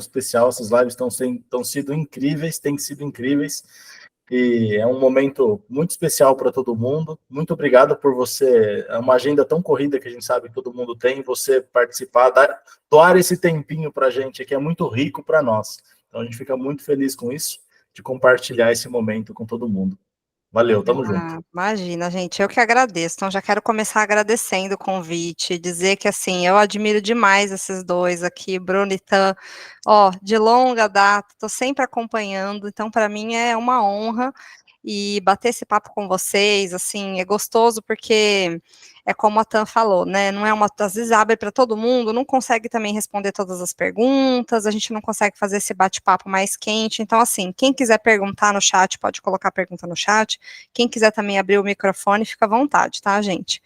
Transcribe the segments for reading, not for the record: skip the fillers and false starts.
especial, essas lives estão sido incríveis, têm sido incríveis, e é um momento muito especial para todo mundo. Muito obrigado por você, é uma agenda tão corrida que a gente sabe que todo mundo tem, você participar, doar esse tempinho para a gente, que é muito rico para nós. Então a gente fica muito feliz com isso, de compartilhar esse momento com todo mundo. Valeu, tamo junto. Imagina, gente, eu que agradeço. Então, já quero começar agradecendo o convite, dizer que, assim, eu admiro demais esses dois aqui, Bruno e Tan, ó, de longa data, estou sempre acompanhando, então, para mim é uma honra e bater esse papo com vocês, assim, é gostoso porque é como a Tan falou, né, não é uma, às vezes abre para todo mundo, não consegue também responder todas as perguntas, a gente não consegue fazer esse bate-papo mais quente, então, assim, quem quiser perguntar no chat, pode colocar a pergunta no chat, quem quiser também abrir o microfone, fica à vontade, tá, gente?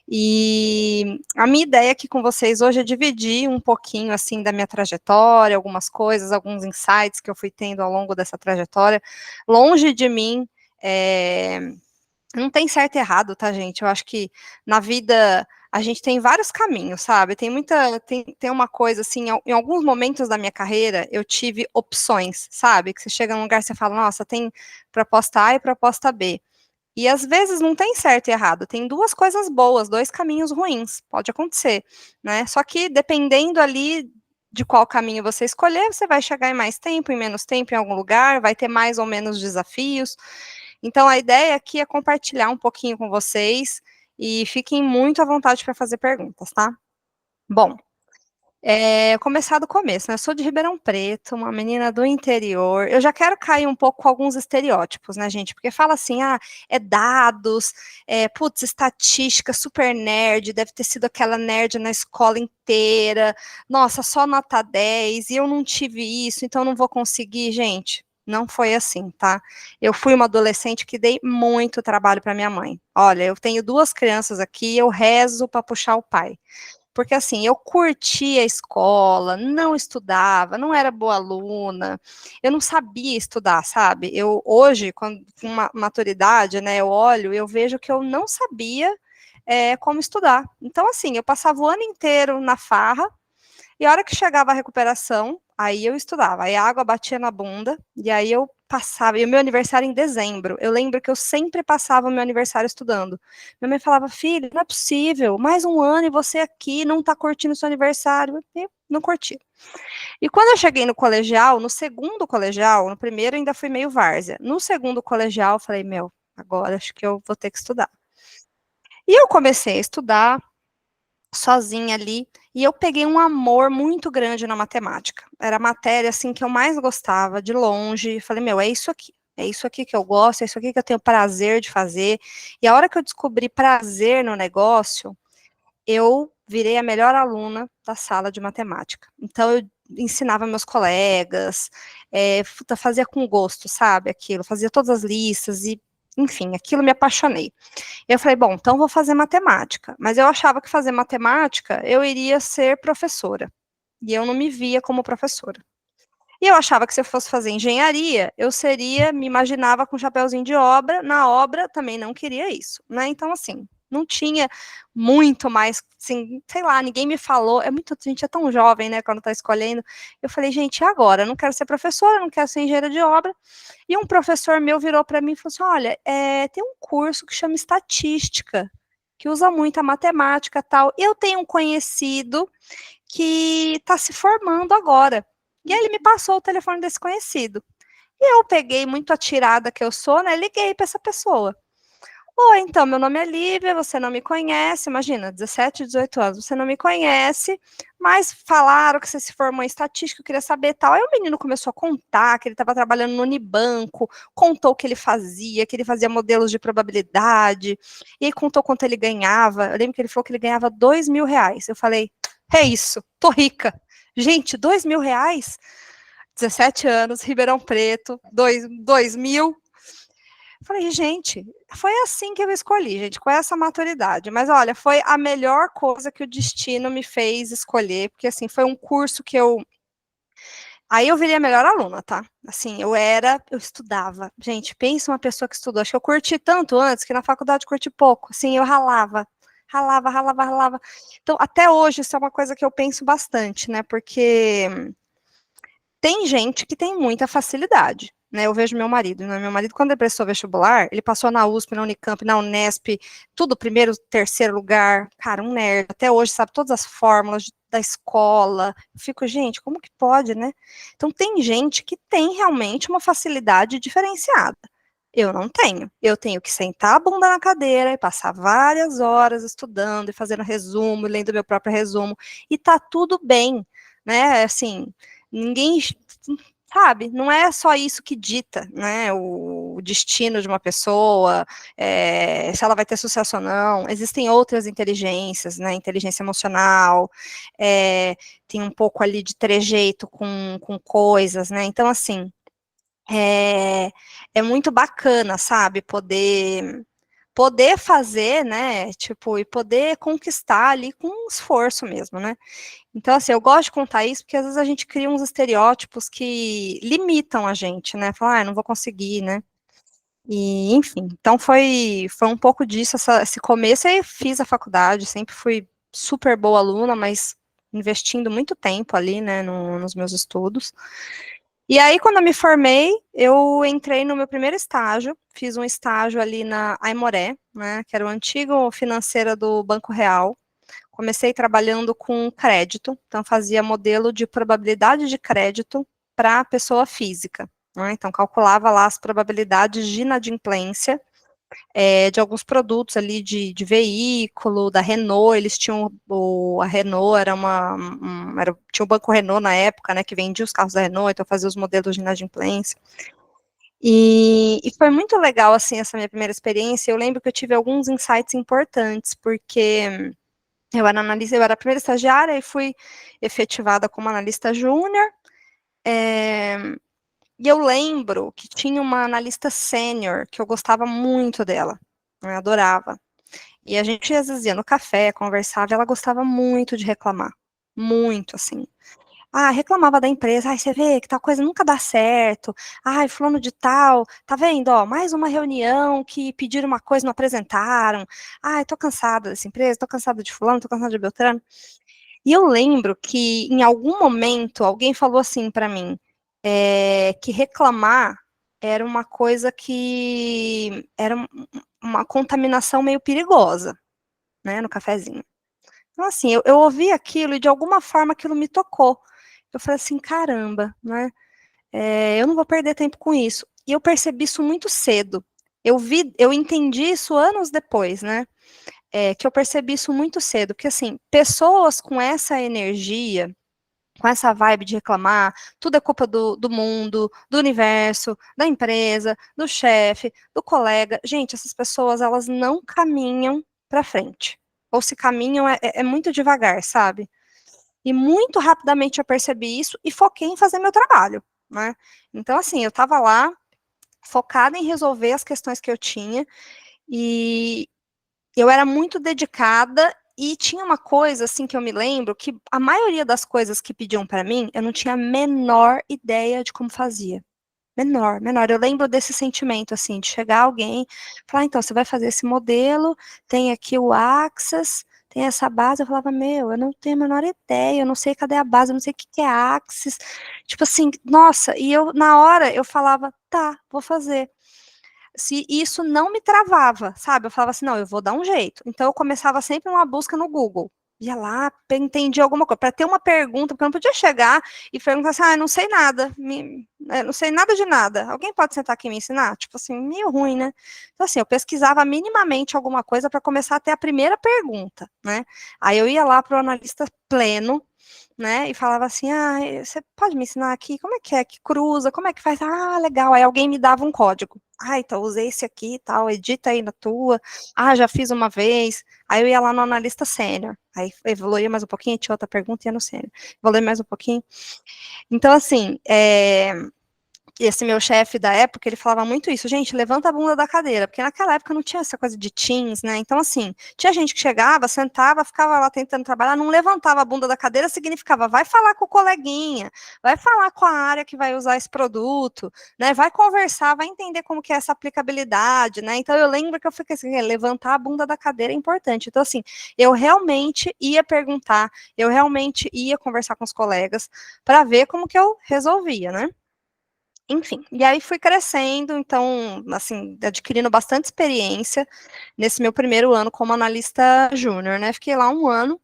E a minha ideia aqui com vocês hoje é dividir um pouquinho, assim, da minha trajetória, algumas coisas, alguns insights que eu fui tendo ao longo dessa trajetória, longe de mim, não tem certo e errado, tá, gente? Eu acho que na vida a gente tem vários caminhos, sabe? Tem uma coisa assim, em alguns momentos da minha carreira eu tive opções, sabe? Que você chega num lugar e você fala, nossa, tem proposta A e proposta B. E às vezes não tem certo e errado, tem duas coisas boas, dois caminhos ruins, pode acontecer, né? Só que dependendo ali de qual caminho você escolher, você vai chegar em mais tempo, em menos tempo em algum lugar, vai ter mais ou menos desafios. Então, a ideia aqui é compartilhar um pouquinho com vocês e fiquem muito à vontade para fazer perguntas, tá? Bom, começar do começo, né? Eu sou de Ribeirão Preto, uma menina do interior. Eu já quero cair um pouco com alguns estereótipos, né, gente? Porque fala assim, é dados, putz, estatística, super nerd, deve ter sido aquela nerd na escola inteira. Nossa, só nota 10, e eu não tive isso, então não vou conseguir, gente. Não foi assim, tá? Eu fui uma adolescente que dei muito trabalho para minha mãe. Olha, eu tenho duas crianças aqui, eu rezo para puxar o pai. Porque assim, eu curtia a escola, não estudava, não era boa aluna, eu não sabia estudar, sabe? Eu hoje, com uma maturidade, né, eu olho, eu vejo que eu não sabia como estudar. Então, assim, eu passava o ano inteiro na farra, e a hora que chegava a recuperação, aí eu estudava, aí a água batia na bunda, e aí eu passava, e o meu aniversário em dezembro, eu lembro que eu sempre passava o meu aniversário estudando. Minha mãe falava, filho, não é possível, mais um ano e você aqui não tá curtindo o seu aniversário. Eu não curti. E quando eu cheguei no colegial, no segundo colegial, no primeiro ainda fui meio várzea, no segundo colegial eu falei, meu, agora acho que eu vou ter que estudar. E eu comecei a estudar, sozinha ali, e eu peguei um amor muito grande na matemática. Era a matéria assim que eu mais gostava, de longe. Falei, meu, é isso aqui. É isso aqui que eu gosto, é isso aqui que eu tenho prazer de fazer. E a hora que eu descobri prazer no negócio, eu virei a melhor aluna da sala de matemática. Então eu ensinava meus colegas, fazia com gosto, sabe, aquilo, fazia todas as listas e, enfim, aquilo me apaixonei. Eu falei, bom, então vou fazer matemática. Mas eu achava que fazer matemática eu iria ser professora. E eu não me via como professora. E eu achava que se eu fosse fazer engenharia, eu seria, me imaginava com um chapeuzinho de obra, na obra também não queria isso, né? Então, assim, não tinha muito mais, assim, sei lá, ninguém me falou, a gente é tão jovem, né, quando tá escolhendo. Eu falei, gente, e agora? Eu não quero ser professora, não quero ser engenheira de obra. E um professor meu virou para mim e falou assim: olha, tem um curso que chama estatística, que usa muito a matemática e tal. Eu tenho um conhecido que está se formando agora. E aí ele me passou o telefone desse conhecido. E eu peguei, muito atirada que eu sou, né? Liguei para essa pessoa. Oi, então, meu nome é Lívia, você não me conhece, imagina, 17, 18 anos, você não me conhece, mas falaram que você se formou em estatística, eu queria saber tal. Aí o menino começou a contar que ele estava trabalhando no Unibanco, contou o que ele fazia modelos de probabilidade, e aí contou quanto ele ganhava. Eu lembro que ele falou que ele ganhava R$ 2.000. Eu falei, é isso, tô rica. Gente, R$ 2.000? 17 anos, Ribeirão Preto, 2.000. Falei, gente, foi assim que eu escolhi, gente, com essa maturidade. Mas olha, foi a melhor coisa que o destino me fez escolher, porque assim, foi um curso que eu. Aí eu virei a melhor aluna, tá? Assim, eu estudava. Gente, pensa uma pessoa que estudou. Acho que eu curti tanto antes que na faculdade curti pouco. Assim, eu ralava. Ralava, ralava, ralava. Então, até hoje, isso é uma coisa que eu penso bastante, né? Porque Tem gente que tem muita facilidade, né? Eu vejo meu marido, né? Meu marido, quando ele prestou vestibular, ele passou na USP, na Unicamp, na Unesp, tudo primeiro, terceiro lugar, cara, um nerd, até hoje sabe todas as fórmulas da escola. Eu fico, gente, como que pode, né? Então tem gente que tem realmente uma facilidade diferenciada. Eu não tenho. Eu tenho que sentar a bunda na cadeira e passar várias horas estudando e fazendo resumo, e lendo meu próprio resumo, e tá tudo bem, né? Assim, ninguém, sabe, não é só isso que dita, né, o destino de uma pessoa, se ela vai ter sucesso ou não. Existem outras inteligências, né, inteligência emocional, tem um pouco ali de trejeito com coisas, né, então, assim, é muito bacana, sabe, poder fazer, né, tipo, e poder conquistar ali com esforço mesmo, né. Então, assim, eu gosto de contar isso porque às vezes a gente cria uns estereótipos que limitam a gente, né? Falar, ah, eu não vou conseguir, né? E, enfim, então foi um pouco disso, esse começo. Aí fiz a faculdade, sempre fui super boa aluna, mas investindo muito tempo ali, né, nos meus estudos. E aí, quando eu me formei, eu entrei no meu primeiro estágio, fiz um estágio ali na Aimoré, né, que era o antigo financeira do Banco Real. Comecei trabalhando com crédito, então fazia modelo de probabilidade de crédito para pessoa física, né? Então calculava lá as probabilidades de inadimplência de alguns produtos ali de veículo, da Renault. Eles tinham, a Renault tinha o Banco Renault na época, né, que vendia os carros da Renault, então fazia os modelos de inadimplência. E foi muito legal, assim, essa minha primeira experiência. Eu lembro que eu tive alguns insights importantes, porque eu era analista, eu era a primeira estagiária e fui efetivada como analista júnior. E eu lembro que tinha uma analista sênior que eu gostava muito dela, eu adorava. E a gente às vezes ia no café, conversava, e ela gostava muito de reclamar, muito, assim. Ah, reclamava da empresa, ai, você vê que tal coisa nunca dá certo, ai, fulano de tal, tá vendo, ó, mais uma reunião que pediram uma coisa e não apresentaram, ai, tô cansada dessa empresa, tô cansada de fulano, tô cansada de Beltrano. E eu lembro que em algum momento alguém falou assim para mim, que reclamar era uma coisa que era uma contaminação meio perigosa, né, no cafezinho. Então, assim, eu ouvi aquilo e de alguma forma aquilo me tocou. Eu falei assim, caramba, né? Eu não vou perder tempo com isso. E eu percebi isso muito cedo. Eu entendi isso anos depois, né? Que eu percebi isso muito cedo, porque assim, pessoas com essa energia, com essa vibe de reclamar, tudo é culpa do mundo, do universo, da empresa, do chefe, do colega. Gente, essas pessoas, elas não caminham para frente. Ou se caminham, é muito devagar, sabe? E muito rapidamente eu percebi isso e foquei em fazer meu trabalho, né? Então, assim, eu estava lá focada em resolver as questões que eu tinha e eu era muito dedicada. E tinha uma coisa, assim, que eu me lembro, que a maioria das coisas que pediam para mim, eu não tinha a menor ideia de como fazia. Menor. Eu lembro desse sentimento, assim, de chegar alguém, falar, então, você vai fazer esse modelo, tem aqui o Axis, tem essa base. Eu falava, meu, eu não tenho a menor ideia, eu não sei cadê a base, eu não sei o que é Axis. Tipo assim, nossa, e eu, na hora, eu falava, tá, vou fazer. Se isso não me travava, sabe? Eu falava assim, não, eu vou dar um jeito. Então eu começava sempre uma busca no Google. Ia lá, entendi alguma coisa, para ter uma pergunta, porque eu não podia chegar e perguntar assim, ah, eu não sei nada, não sei nada de nada. Alguém pode sentar aqui e me ensinar? Tipo assim, meio ruim, né? Então assim, eu pesquisava minimamente alguma coisa para começar a ter a primeira pergunta, né? Aí eu ia lá para o analista pleno, né, e falava assim, ah, você pode me ensinar aqui, como é que cruza, como é que faz? Ah, legal, aí alguém me dava um código. Ah, então usei esse aqui e tal, edita aí na tua. Ah, já fiz uma vez. Aí eu ia lá no analista sênior. Aí evoluía mais um pouquinho, tinha outra pergunta e ia no sênior. Evoluía mais um pouquinho. Então, assim, esse meu chefe da época, ele falava muito isso, gente, levanta a bunda da cadeira, porque naquela época não tinha essa coisa de Teams, né? Então, assim, tinha gente que chegava, sentava, ficava lá tentando trabalhar, não levantava a bunda da cadeira, significava, vai falar com o coleguinha, vai falar com a área que vai usar esse produto, né? Vai conversar, vai entender como que é essa aplicabilidade, né? Então, eu lembro que eu fiquei assim, levantar a bunda da cadeira é importante. Então, assim, eu realmente ia perguntar, eu realmente ia conversar com os colegas para ver como que eu resolvia, né? Enfim, e aí fui crescendo, então, assim, adquirindo bastante experiência nesse meu primeiro ano como analista júnior, né? Fiquei lá um ano,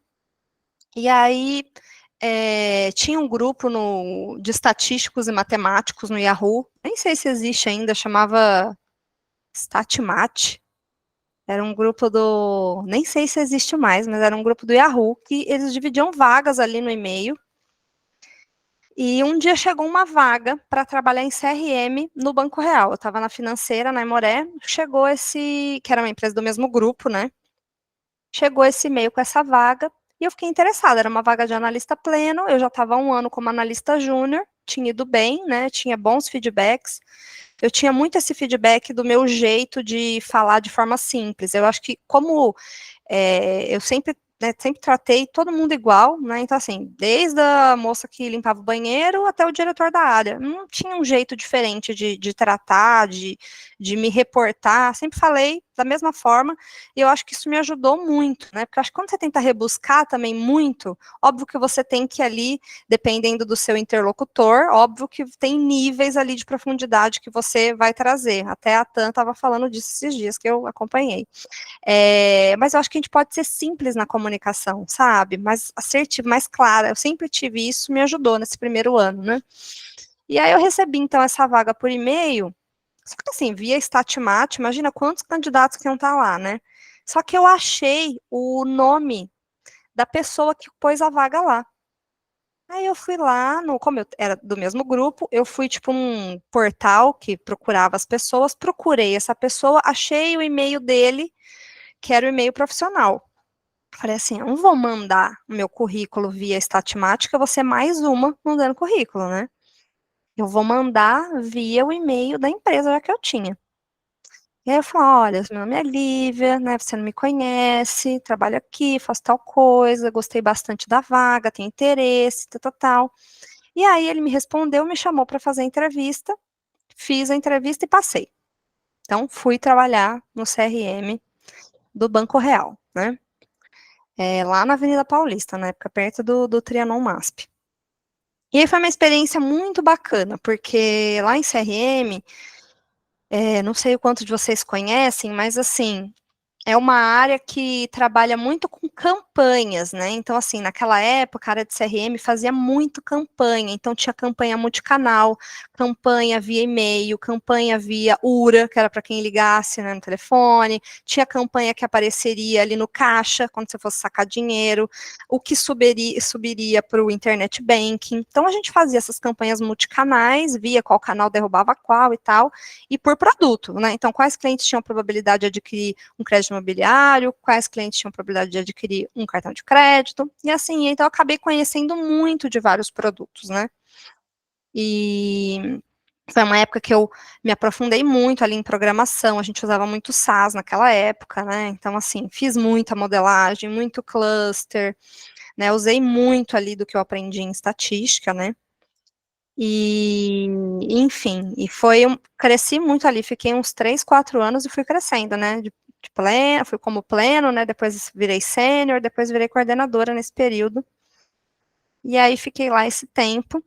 e aí tinha um grupo de estatísticos e matemáticos no Yahoo, nem sei se existe ainda, chamava Statmat, era um grupo nem sei se existe mais, mas era um grupo do Yahoo, que eles dividiam vagas ali no e-mail. E um dia chegou uma vaga para trabalhar em CRM no Banco Real. Eu estava na financeira, na Imoré, chegou que era uma empresa do mesmo grupo, né? Chegou esse e-mail com essa vaga e eu fiquei interessada. Era uma vaga de analista pleno, eu já estava há um ano como analista júnior, tinha ido bem, né? Tinha bons feedbacks. Eu tinha muito esse feedback do meu jeito de falar de forma simples. Eu acho que como eu sempre, né, sempre tratei todo mundo igual, né? Então, assim, desde a moça que limpava o banheiro até o diretor da área. Não tinha um jeito diferente de tratar, de me reportar. Sempre falei da mesma forma, e eu acho que isso me ajudou muito, né? Porque eu acho que quando você tenta rebuscar também muito, óbvio que você tem que ali, dependendo do seu interlocutor, óbvio que tem níveis ali de profundidade que você vai trazer. Até a Tan estava falando disso esses dias que eu acompanhei. Mas eu acho que a gente pode ser simples na comunicação, sabe? Mais assertivo, mais clara. Eu sempre tive isso, me ajudou nesse primeiro ano, né? E aí eu recebi, então, essa vaga por e-mail, só que assim, via Statmat, imagina quantos candidatos que iam estar lá, né? Só que eu achei o nome da pessoa que pôs a vaga lá. Aí eu fui lá, como eu era do mesmo grupo, eu fui tipo um portal que procurava as pessoas, procurei essa pessoa, achei o e-mail dele, que era o e-mail profissional. Falei assim, eu não vou mandar o meu currículo via Statmática, eu vou ser mais uma mandando currículo, né? Eu vou mandar via o e-mail da empresa já que eu tinha. E aí eu falei, olha, meu nome é Lívia, né? Você não me conhece, trabalho aqui, faço tal coisa, gostei bastante da vaga, tenho interesse, tal, tal, tal. E aí ele me respondeu, me chamou para fazer a entrevista, fiz a entrevista e passei. Então, fui trabalhar no CRM do Banco Real, né? Lá na Avenida Paulista, na época, perto do Trianon MASP. E aí foi uma experiência muito bacana, porque lá em CRM, não sei o quanto de vocês conhecem, mas assim, é uma área que trabalha muito com campanhas, né? Então, assim, naquela época, a área de CRM fazia muito campanha. Então, tinha campanha multicanal, campanha via e-mail, campanha via URA, que era para quem ligasse, né, no telefone. Tinha campanha que apareceria ali no caixa, quando você fosse sacar dinheiro. O que subiria para o internet banking. Então, a gente fazia essas campanhas multicanais, via qual canal derrubava qual e tal, e por produto, né? Então, quais clientes tinham probabilidade de adquirir um crédito imobiliário, quais clientes tinham probabilidade de adquirir um cartão de crédito, e assim, então eu acabei conhecendo muito de vários produtos, né? E foi uma época que eu me aprofundei muito ali em programação, a gente usava muito SAS naquela época, né? Então, assim, fiz muita modelagem, muito cluster, né? Usei muito ali do que eu aprendi em estatística, né? E, enfim, cresci muito ali, fiquei uns 3, 4 anos e fui crescendo, né, de pleno, fui como pleno, né, depois virei sênior, depois virei coordenadora nesse período, e aí fiquei lá esse tempo,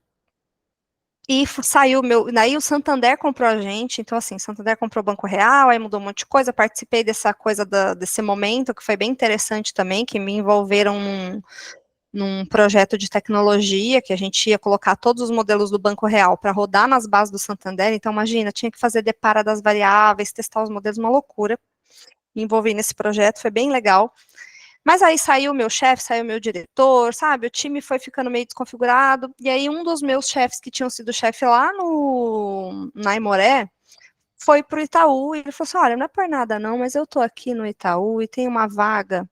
e saiu daí o Santander comprou a gente, então assim, Santander comprou o Banco Real, aí mudou um monte de coisa, participei dessa coisa desse momento, que foi bem interessante também, que me envolveram num projeto de tecnologia, que a gente ia colocar todos os modelos do Banco Real para rodar nas bases do Santander, então imagina, tinha que fazer depara das variáveis, testar os modelos, uma loucura, me envolvi nesse projeto, foi bem legal, mas aí saiu o meu chefe, saiu o meu diretor, sabe, o time foi ficando meio desconfigurado, e aí um dos meus chefes, que tinham sido chefe lá na Imoré, foi para o Itaú, e ele falou assim, olha, não é por nada não, mas eu estou aqui no Itaú, e tem uma vaga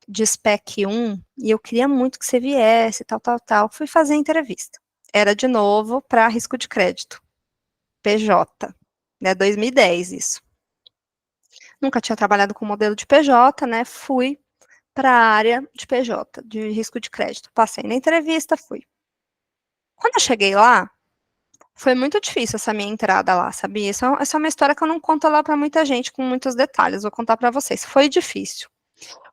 de SPEC 1, e eu queria muito que você viesse, tal, tal, tal. Fui fazer a entrevista. Era de novo para risco de crédito. PJ, né, 2010 isso. Nunca tinha trabalhado com modelo de PJ, né, fui para a área de PJ, de risco de crédito. Passei na entrevista, fui. Quando eu cheguei lá, foi muito difícil essa minha entrada lá, sabia? Essa é uma história que eu não conto lá para muita gente com muitos detalhes, vou contar para vocês. Foi difícil.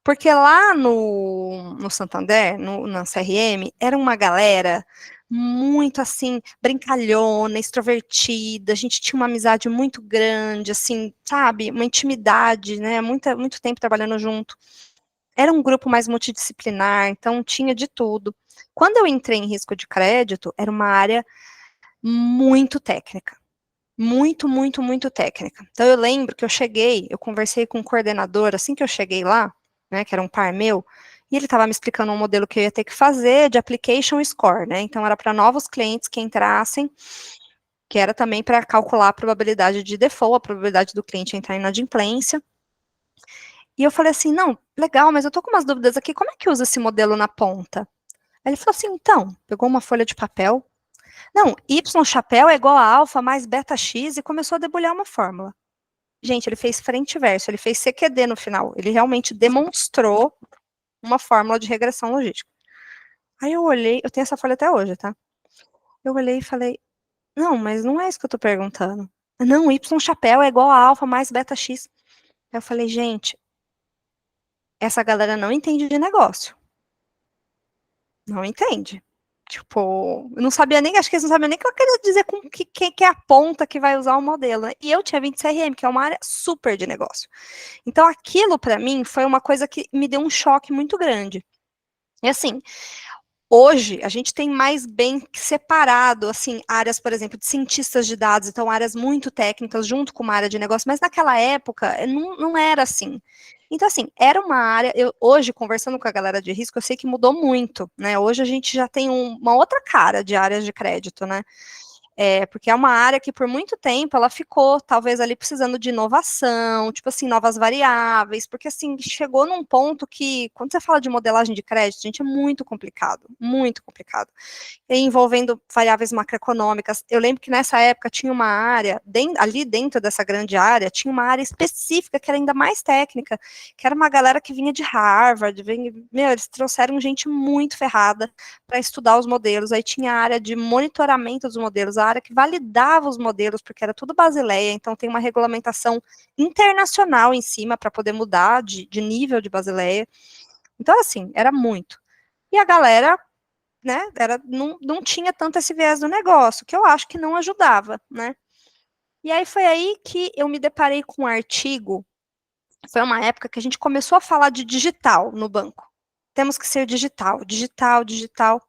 Porque lá no Santander, na CRM, era uma galera muito, assim, brincalhona, extrovertida, a gente tinha uma amizade muito grande, assim, sabe? Uma intimidade, né? Muito tempo trabalhando junto. Era um grupo mais multidisciplinar, então tinha de tudo. Quando eu entrei em risco de crédito, era uma área muito técnica. Muito técnica. Então eu lembro que eu conversei com o coordenador assim que eu cheguei lá, né, que era um par meu, e ele estava me explicando um modelo que eu ia ter que fazer de application score, né? Então era para novos clientes que entrassem, que era também para calcular a probabilidade de default, a probabilidade do cliente entrar em inadimplência. E eu falei assim, não, legal, mas eu tô com umas dúvidas aqui, como é que usa esse modelo na ponta? Aí ele falou assim, então, pegou uma folha de papel, não, Y chapéu é igual a alfa mais beta X e começou a debulhar uma fórmula. Gente, ele fez frente e verso, ele fez CQD no final. Ele realmente demonstrou uma fórmula de regressão logística. Aí eu olhei, eu tenho essa folha até hoje, tá? Eu olhei e falei, não, mas não é isso que eu tô perguntando. Não, Y chapéu é igual a alfa mais beta X. Aí eu falei, gente, essa galera não entende de negócio. Não entende. Tipo, eu não sabia nem, acho que eles não sabiam nem o que eu queria dizer com que é a ponta que vai usar o modelo, né? E eu tinha 20 CRM, que é uma área super de negócio. Então, aquilo para mim foi uma coisa que me deu um choque muito grande. E assim, hoje a gente tem mais bem separado, assim, áreas, por exemplo, de cientistas de dados, então áreas muito técnicas junto com uma área de negócio, mas naquela época não era assim. Então, assim, era uma área, hoje, conversando com a galera de risco, eu sei que mudou muito, né? Hoje a gente já tem uma outra cara de áreas de crédito, né? Porque é uma área que por muito tempo ela ficou, talvez ali precisando de inovação, tipo assim, novas variáveis, porque assim, chegou num ponto que, quando você fala de modelagem de crédito, gente, é muito complicado, envolvendo variáveis macroeconômicas. Eu lembro que nessa época tinha uma área, ali dentro dessa grande área, tinha uma área específica que era ainda mais técnica, que era uma galera que vinha de Harvard, eles trouxeram gente muito ferrada para estudar os modelos, aí tinha a área de monitoramento dos modelos, a área que validava os modelos, porque era tudo Basileia, então tem uma regulamentação internacional em cima para poder mudar de nível de Basileia. Então, assim, era muito. E a galera, né, não tinha tanto esse viés do negócio, que eu acho que não ajudava, né. E aí foi aí que eu me deparei com um artigo, foi uma época que a gente começou a falar de digital no banco. Temos que ser digital, digital, digital.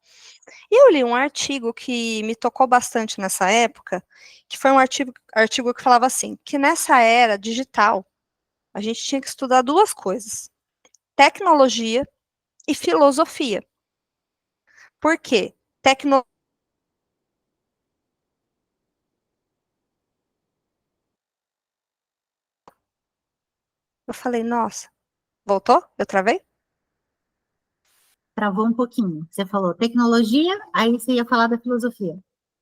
E eu li um artigo que me tocou bastante nessa época, que foi um artigo que falava assim, que nessa era digital, a gente tinha que estudar duas coisas, tecnologia e filosofia. Por quê? Eu falei, nossa, voltou? Eu travei? Travou um pouquinho. Você falou tecnologia, aí você ia falar da filosofia.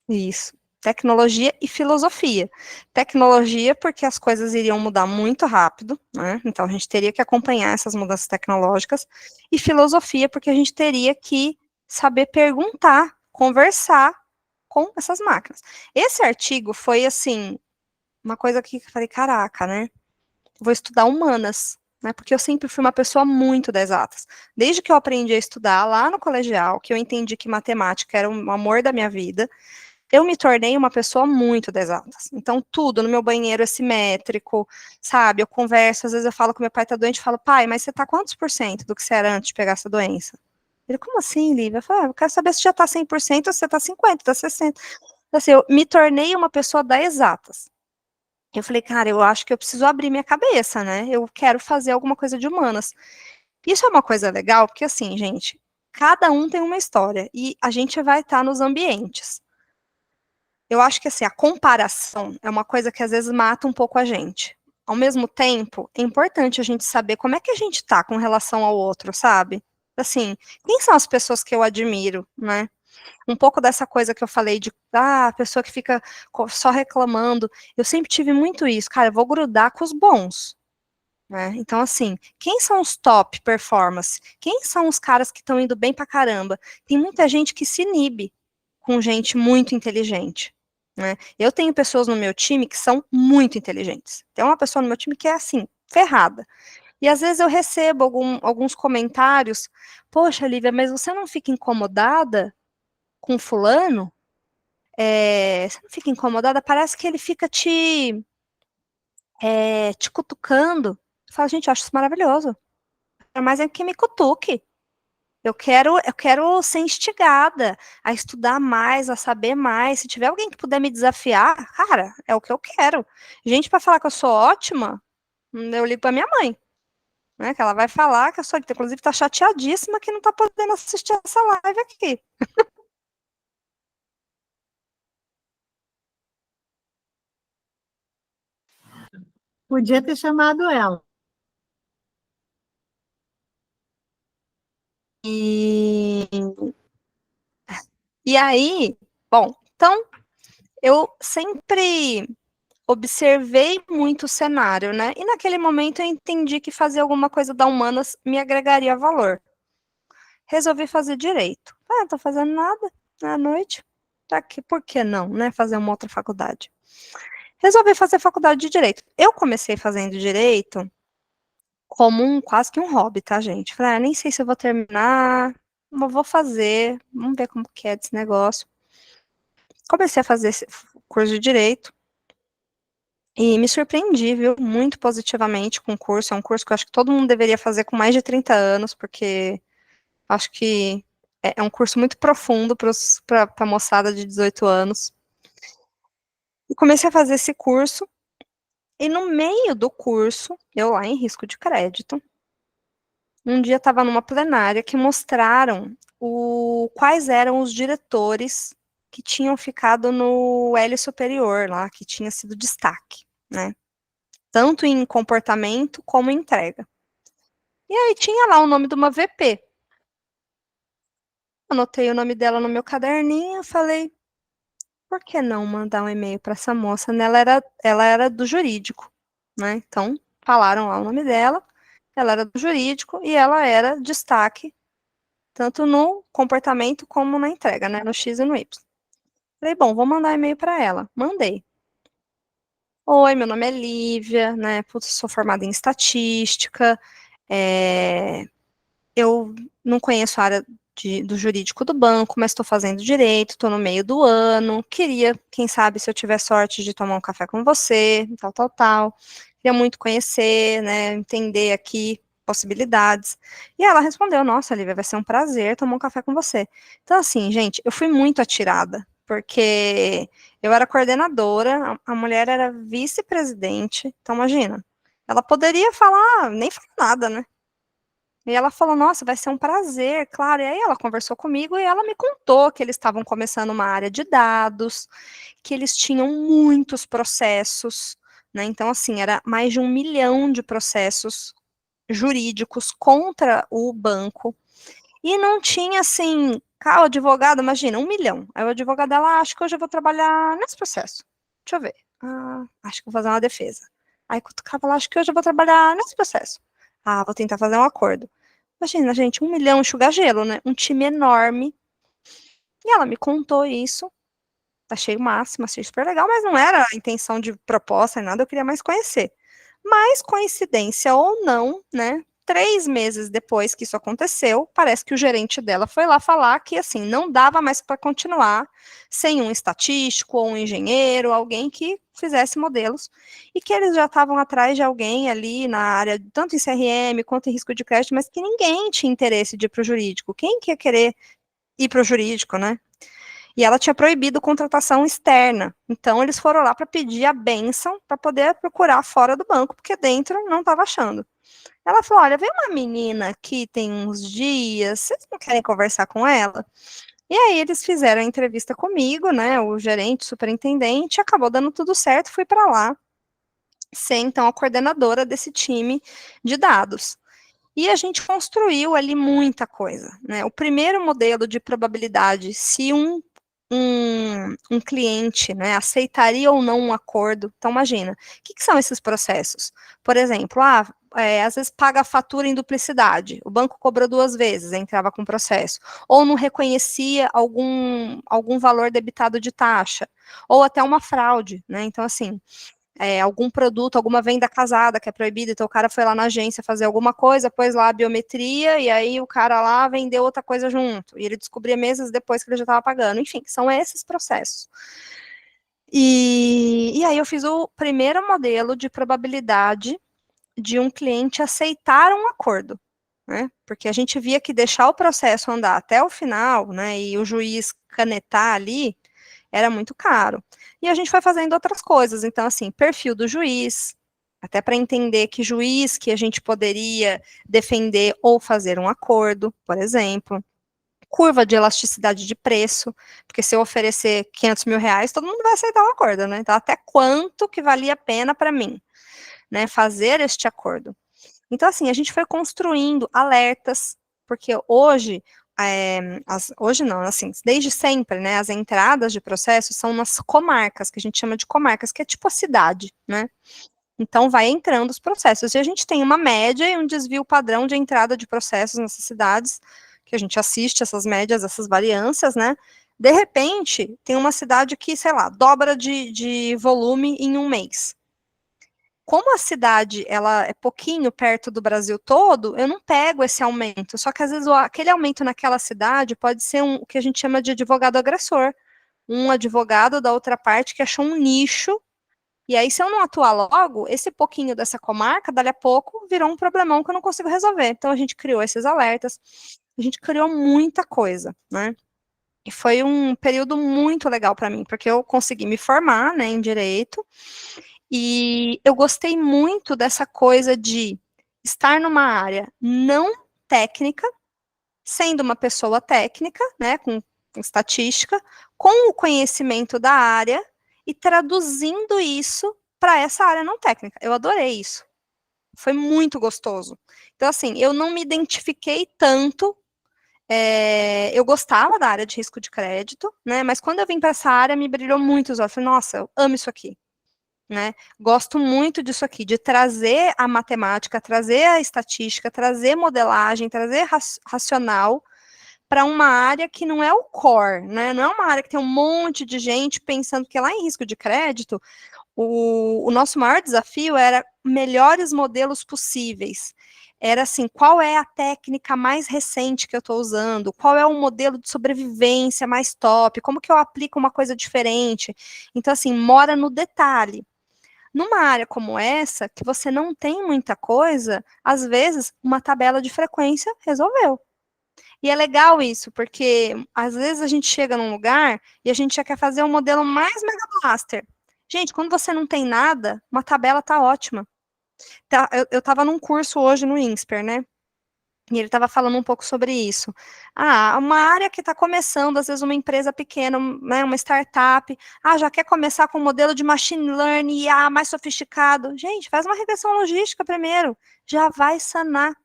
Isso. Tecnologia e filosofia. Tecnologia, porque as coisas iriam mudar muito rápido, né? Então a gente teria que acompanhar essas mudanças tecnológicas. E filosofia, porque a gente teria que saber perguntar, conversar com essas máquinas. Esse artigo foi, assim, uma coisa que eu falei, caraca, né? Vou estudar humanas, né? Porque eu sempre fui uma pessoa muito das exatas. Desde que eu aprendi a estudar lá no colegial, que eu entendi que matemática era um amor da minha vida, eu me tornei uma pessoa muito das exatas. Então, tudo no meu banheiro é simétrico, sabe? Eu converso, às vezes eu falo que meu pai tá doente, eu falo, pai, mas você tá quantos por cento do que você era antes de pegar essa doença? Ele, como assim, Lívia? Eu falo, eu quero saber se já tá 100% ou se você tá 50%, tá 60%. Então, assim, eu me tornei uma pessoa das exatas. Eu falei, cara, eu acho que eu preciso abrir minha cabeça, né? Eu quero fazer alguma coisa de humanas. Isso é uma coisa legal, porque assim, gente, cada um tem uma história e a gente vai estar nos ambientes. Eu acho que assim, a comparação é uma coisa que às vezes mata um pouco a gente. Ao mesmo tempo, é importante a gente saber como é que a gente tá com relação ao outro, sabe? Assim, quem são as pessoas que eu admiro, né? um pouco dessa coisa que eu falei de, a pessoa que fica só reclamando, eu sempre tive muito isso, cara, eu vou grudar com os bons, né? Então, assim, quem são os top performance? Quem são os caras que estão indo bem pra caramba? Tem muita gente que se inibe com gente muito inteligente, né? Eu tenho pessoas no meu time que são muito inteligentes. Tem uma pessoa no meu time que é, assim, ferrada. E às vezes eu recebo alguns comentários, poxa, Lívia, mas você não fica incomodada com fulano? Você não fica incomodada? Parece que ele fica te cutucando. Eu falo, gente, eu acho isso maravilhoso. Mas é que me cutuque. Eu quero ser instigada a estudar mais, a saber mais. Se tiver alguém que puder me desafiar, cara, é o que eu quero. Gente, para falar que eu sou ótima, eu ligo para minha mãe, né? Que ela vai falar que eu sou, inclusive, tá chateadíssima que não tá podendo assistir essa live aqui. Podia ter chamado ela. E, e aí, bom, então eu sempre observei muito o cenário, né? E naquele momento eu entendi que fazer alguma coisa da humanas me agregaria valor. Resolvi fazer direito. Ah, não tô fazendo nada à noite. Tá aqui, por que não, né? Fazer uma outra faculdade. Resolvi fazer faculdade de direito. Eu comecei fazendo direito como quase que um hobby, tá, gente? Falei, nem sei se eu vou terminar, mas vou fazer, vamos ver como que é desse negócio. Comecei a fazer esse curso de direito e me surpreendi, viu, muito positivamente com o curso. É um curso que eu acho que todo mundo deveria fazer com mais de 30 anos, porque acho que é um curso muito profundo para a moçada de 18 anos. E comecei a fazer esse curso, e no meio do curso, eu lá em risco de crédito, um dia estava numa plenária que mostraram quais eram os diretores que tinham ficado no L superior lá, que tinha sido destaque, né? Tanto em comportamento como em entrega. E aí tinha lá o nome de uma VP. Anotei o nome dela no meu caderninho, falei, por que não mandar um e-mail para essa moça? Ela era do jurídico, né? Então, falaram lá o nome dela, ela era do jurídico e ela era destaque tanto no comportamento como na entrega, né? No X e no Y. Falei, bom, vou mandar um e-mail para ela. Mandei. Oi, meu nome é Lívia, né? Putz, sou formada em estatística, eu não conheço a área do jurídico do banco, mas estou fazendo direito, estou no meio do ano, queria, quem sabe, se eu tiver sorte de tomar um café com você, tal, tal, tal. Queria muito conhecer, né, entender aqui possibilidades. E ela respondeu, nossa, Lívia, vai ser um prazer tomar um café com você. Então, assim, gente, eu fui muito atirada, porque eu era coordenadora, a mulher era vice-presidente, então imagina, ela poderia falar, nem falar nada, né? E ela falou, nossa, vai ser um prazer, claro. E aí ela conversou comigo e ela me contou que eles estavam começando uma área de dados, que eles tinham muitos processos, né? Então, assim, era mais de 1 milhão de processos jurídicos contra o banco. E não tinha, assim, o advogado, imagina, 1 milhão. Aí o advogado dela, acho que hoje eu vou trabalhar nesse processo. Deixa eu ver. Acho que vou fazer uma defesa. Aí cutucava lá, acho que hoje eu vou trabalhar nesse processo. Vou tentar fazer um acordo. Imagina, gente, 1 milhão enxugar gelo, né? Um time enorme. E ela me contou isso. Achei o máximo, achei super legal, mas não era a intenção de proposta, nada, eu queria mais conhecer. Mas, coincidência ou não, né? 3 meses depois que isso aconteceu, parece que o gerente dela foi lá falar que, assim, não dava mais para continuar sem um estatístico ou um engenheiro, alguém que fizesse modelos, e que eles já estavam atrás de alguém ali na área, tanto em CRM quanto em risco de crédito, mas que ninguém tinha interesse de ir para o jurídico. Quem que ia querer ir para o jurídico, né? E ela tinha proibido contratação externa. Então, eles foram lá para pedir a bênção para poder procurar fora do banco, porque dentro não estava achando. Ela falou: olha, veio uma menina aqui tem uns dias, vocês não querem conversar com ela? E aí eles fizeram a entrevista comigo, né? O gerente, o superintendente, acabou dando tudo certo, fui para lá ser então a coordenadora desse time de dados. E a gente construiu ali muita coisa, né? O primeiro modelo de probabilidade, se um cliente, né, aceitaria ou não um acordo. Então, imagina, o que são esses processos? Por exemplo, às vezes paga a fatura em duplicidade, o banco cobrou 2 vezes, entrava com processo, ou não reconhecia algum valor debitado de taxa, ou até uma fraude, né? Então, assim, algum produto, alguma venda casada que é proibida, então o cara foi lá na agência fazer alguma coisa, pôs lá a biometria, e aí o cara lá vendeu outra coisa junto, e ele descobria meses depois que ele já estava pagando, enfim, são esses processos. E aí eu fiz o primeiro modelo de probabilidade de um cliente aceitar um acordo, né, porque a gente via que deixar o processo andar até o final, né, e o juiz canetar ali, era muito caro. E a gente foi fazendo outras coisas, então, assim, perfil do juiz, até para entender que juiz que a gente poderia defender ou fazer um acordo, por exemplo. Curva de elasticidade de preço, porque se eu oferecer 500 mil reais, todo mundo vai aceitar um acordo, né? Então, até quanto que valia a pena para mim, né, fazer este acordo. Então, assim, a gente foi construindo alertas, porque hoje, hoje não, assim, desde sempre, né, as entradas de processo são nas comarcas, que a gente chama de comarcas, que é tipo a cidade, né? Então, vai entrando os processos, e a gente tem uma média e um desvio padrão de entrada de processos nessas cidades, que a gente assiste essas médias, essas variâncias, né? De repente, tem uma cidade que, sei lá, dobra de volume em um mês. Como a cidade ela é pouquinho perto do Brasil todo, eu não pego esse aumento. Só que às vezes aquele aumento naquela cidade pode ser o que a gente chama de advogado agressor. Um advogado da outra parte que achou um nicho, e aí se eu não atuar logo, esse pouquinho dessa comarca, dali a pouco, virou um problemão que eu não consigo resolver. Então a gente criou esses alertas, a gente criou muita coisa, né? E foi um período muito legal para mim, porque eu consegui me formar, né, em direito, e eu gostei muito dessa coisa de estar numa área não técnica, sendo uma pessoa técnica, né, com estatística, com o conhecimento da área e traduzindo isso para essa área não técnica. Eu adorei isso. Foi muito gostoso. Então, assim, eu não me identifiquei tanto. Eu gostava da área de risco de crédito, né? Mas quando eu vim para essa área, me brilhou muito os olhos. Eu falei, nossa, eu amo isso aqui. Né? Gosto muito disso aqui, de trazer a matemática, trazer a estatística, trazer modelagem, trazer racional para uma área que não é o core, né? Não é uma área que tem um monte de gente pensando que lá em risco de crédito, o nosso maior desafio era melhores modelos possíveis. Era assim, qual é a técnica mais recente que eu estou usando? Qual é o modelo de sobrevivência mais top? Como que eu aplico uma coisa diferente? Então, assim, mora no detalhe. Numa área como essa, que você não tem muita coisa, às vezes uma tabela de frequência resolveu. E é legal isso, porque às vezes a gente chega num lugar e a gente já quer fazer um modelo mais mega blaster. Gente, quando você não tem nada, uma tabela tá ótima. Eu tava num curso hoje no INSPER, né? E ele estava falando um pouco sobre isso. Uma área que está começando, às vezes uma empresa pequena, né, uma startup, já quer começar com um modelo de machine learning IA mais sofisticado. Gente, faz uma regressão logística primeiro, já vai sanar,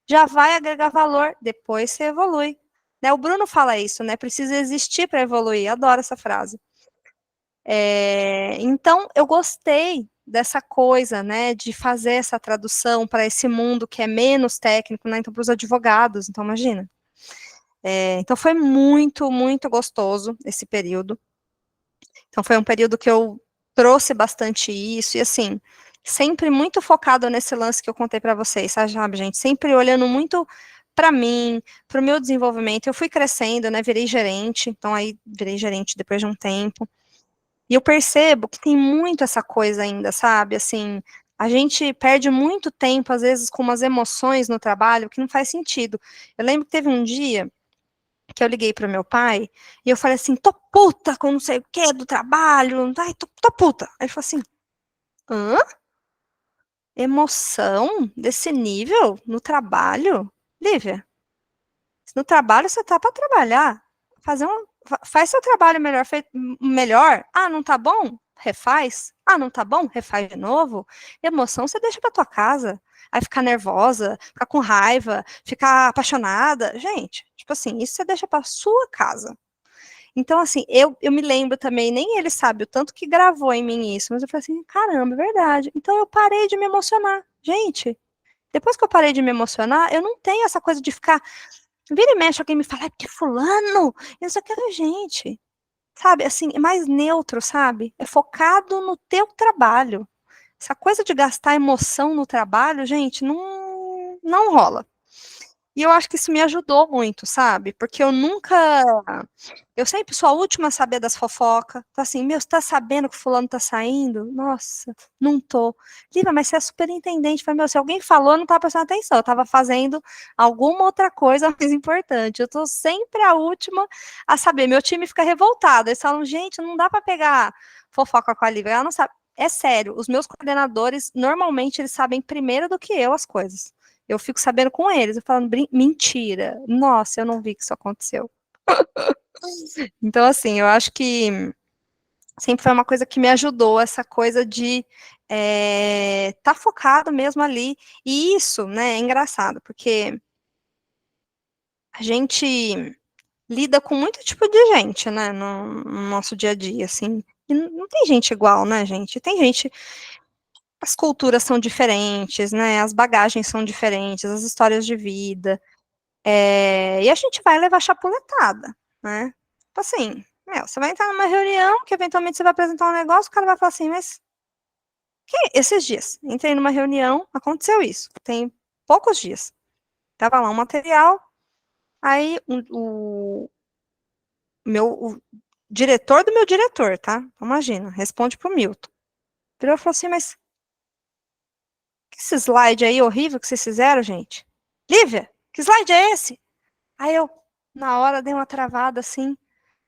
já vai agregar valor, depois você evolui. Né, o Bruno fala isso, né? Precisa existir para evoluir. Adoro essa frase. Então, eu gostei dessa coisa, né, de fazer essa tradução para esse mundo que é menos técnico, né, então para os advogados, então imagina. Então foi muito, muito gostoso esse período. Então foi um período que eu trouxe bastante isso, e assim, sempre muito focado nesse lance que eu contei para vocês, sabe, gente? Sempre olhando muito para mim, para o meu desenvolvimento. Eu fui crescendo, né, virei gerente, então aí virei gerente depois de um tempo. E eu percebo que tem muito essa coisa ainda, sabe? Assim, a gente perde muito tempo, às vezes, com umas emoções no trabalho que não faz sentido. Eu lembro que teve um dia que eu liguei para o meu pai e eu falei assim, tô puta com não sei o que do trabalho, ai, tô puta. Aí ele falou assim, hã? Emoção desse nível no trabalho? Lívia, no trabalho você tá para trabalhar, faz seu trabalho melhor, melhor. Ah, não tá bom? Refaz. Ah, não tá bom? Refaz de novo. Emoção você deixa pra tua casa. Aí ficar nervosa, ficar com raiva, ficar apaixonada. Gente, tipo assim, isso você deixa pra sua casa. Então, assim, eu me lembro também, nem ele sabe o tanto que gravou em mim isso, mas eu falei assim, caramba, é verdade. Então eu parei de me emocionar. Gente, depois que eu parei de me emocionar, eu não tenho essa coisa de ficar. Vira e mexe, alguém me fala, é porque fulano, eu não sei o que, gente. Sabe, assim, é mais neutro, sabe? É focado no teu trabalho. Essa coisa de gastar emoção no trabalho, gente, não rola. E eu acho que isso me ajudou muito, sabe? Porque eu sempre sou a última a saber das fofocas. Então, assim, meu, você tá sabendo que o fulano tá saindo? Nossa, não tô. Lívia, mas você é superintendente. Falei, meu, se alguém falou, eu não tava prestando atenção. Eu tava fazendo alguma outra coisa mais importante. Eu tô sempre a última a saber. Meu time fica revoltado. Eles falam, gente, não dá pra pegar fofoca com a Lívia. Ela não sabe. É sério, os meus coordenadores, normalmente, eles sabem primeiro do que eu as coisas. Eu fico sabendo com eles, eu falando, mentira, nossa, eu não vi que isso aconteceu. Então, assim, eu acho que sempre foi uma coisa que me ajudou, essa coisa de tá focado mesmo ali. E isso, né, é engraçado, porque a gente lida com muito tipo de gente, né, no nosso dia a dia, assim. E não tem gente igual, né, gente? Tem gente. As culturas são diferentes, né? As bagagens são diferentes, as histórias de vida. E a gente vai levar chapuletada, né? Tipo assim, você vai entrar numa reunião que eventualmente você vai apresentar um negócio, o cara vai falar assim, mas esses dias, entrei numa reunião, aconteceu isso, tem poucos dias. Tava lá um material, aí o diretor do meu diretor, tá? Imagina, responde pro Milton. Virou e falou assim, mas que esse slide aí horrível que vocês fizeram, gente? Lívia, que slide é esse? Aí eu, na hora, dei uma travada assim,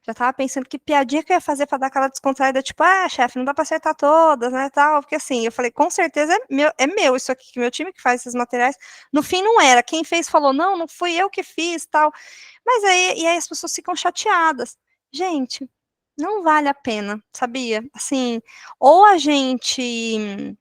já tava pensando que piadinha que eu ia fazer pra dar aquela descontraída, tipo, chefe, não dá pra acertar todas, né, tal, porque assim, eu falei, com certeza é meu isso aqui, que meu time que faz esses materiais, no fim não era, quem fez falou, não fui eu que fiz, tal, mas aí as pessoas ficam chateadas, gente, não vale a pena, sabia, assim, ou a gente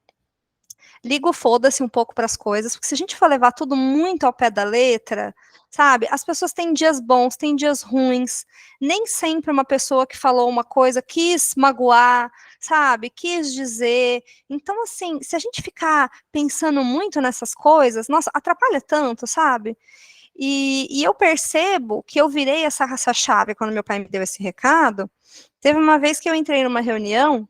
liga o foda-se um pouco para as coisas, porque se a gente for levar tudo muito ao pé da letra, sabe, as pessoas têm dias bons, têm dias ruins, nem sempre uma pessoa que falou uma coisa quis magoar, sabe, quis dizer, então assim, se a gente ficar pensando muito nessas coisas, nossa, atrapalha tanto, sabe, e eu percebo que eu virei essa chave quando meu pai me deu esse recado. Teve uma vez que eu entrei numa reunião,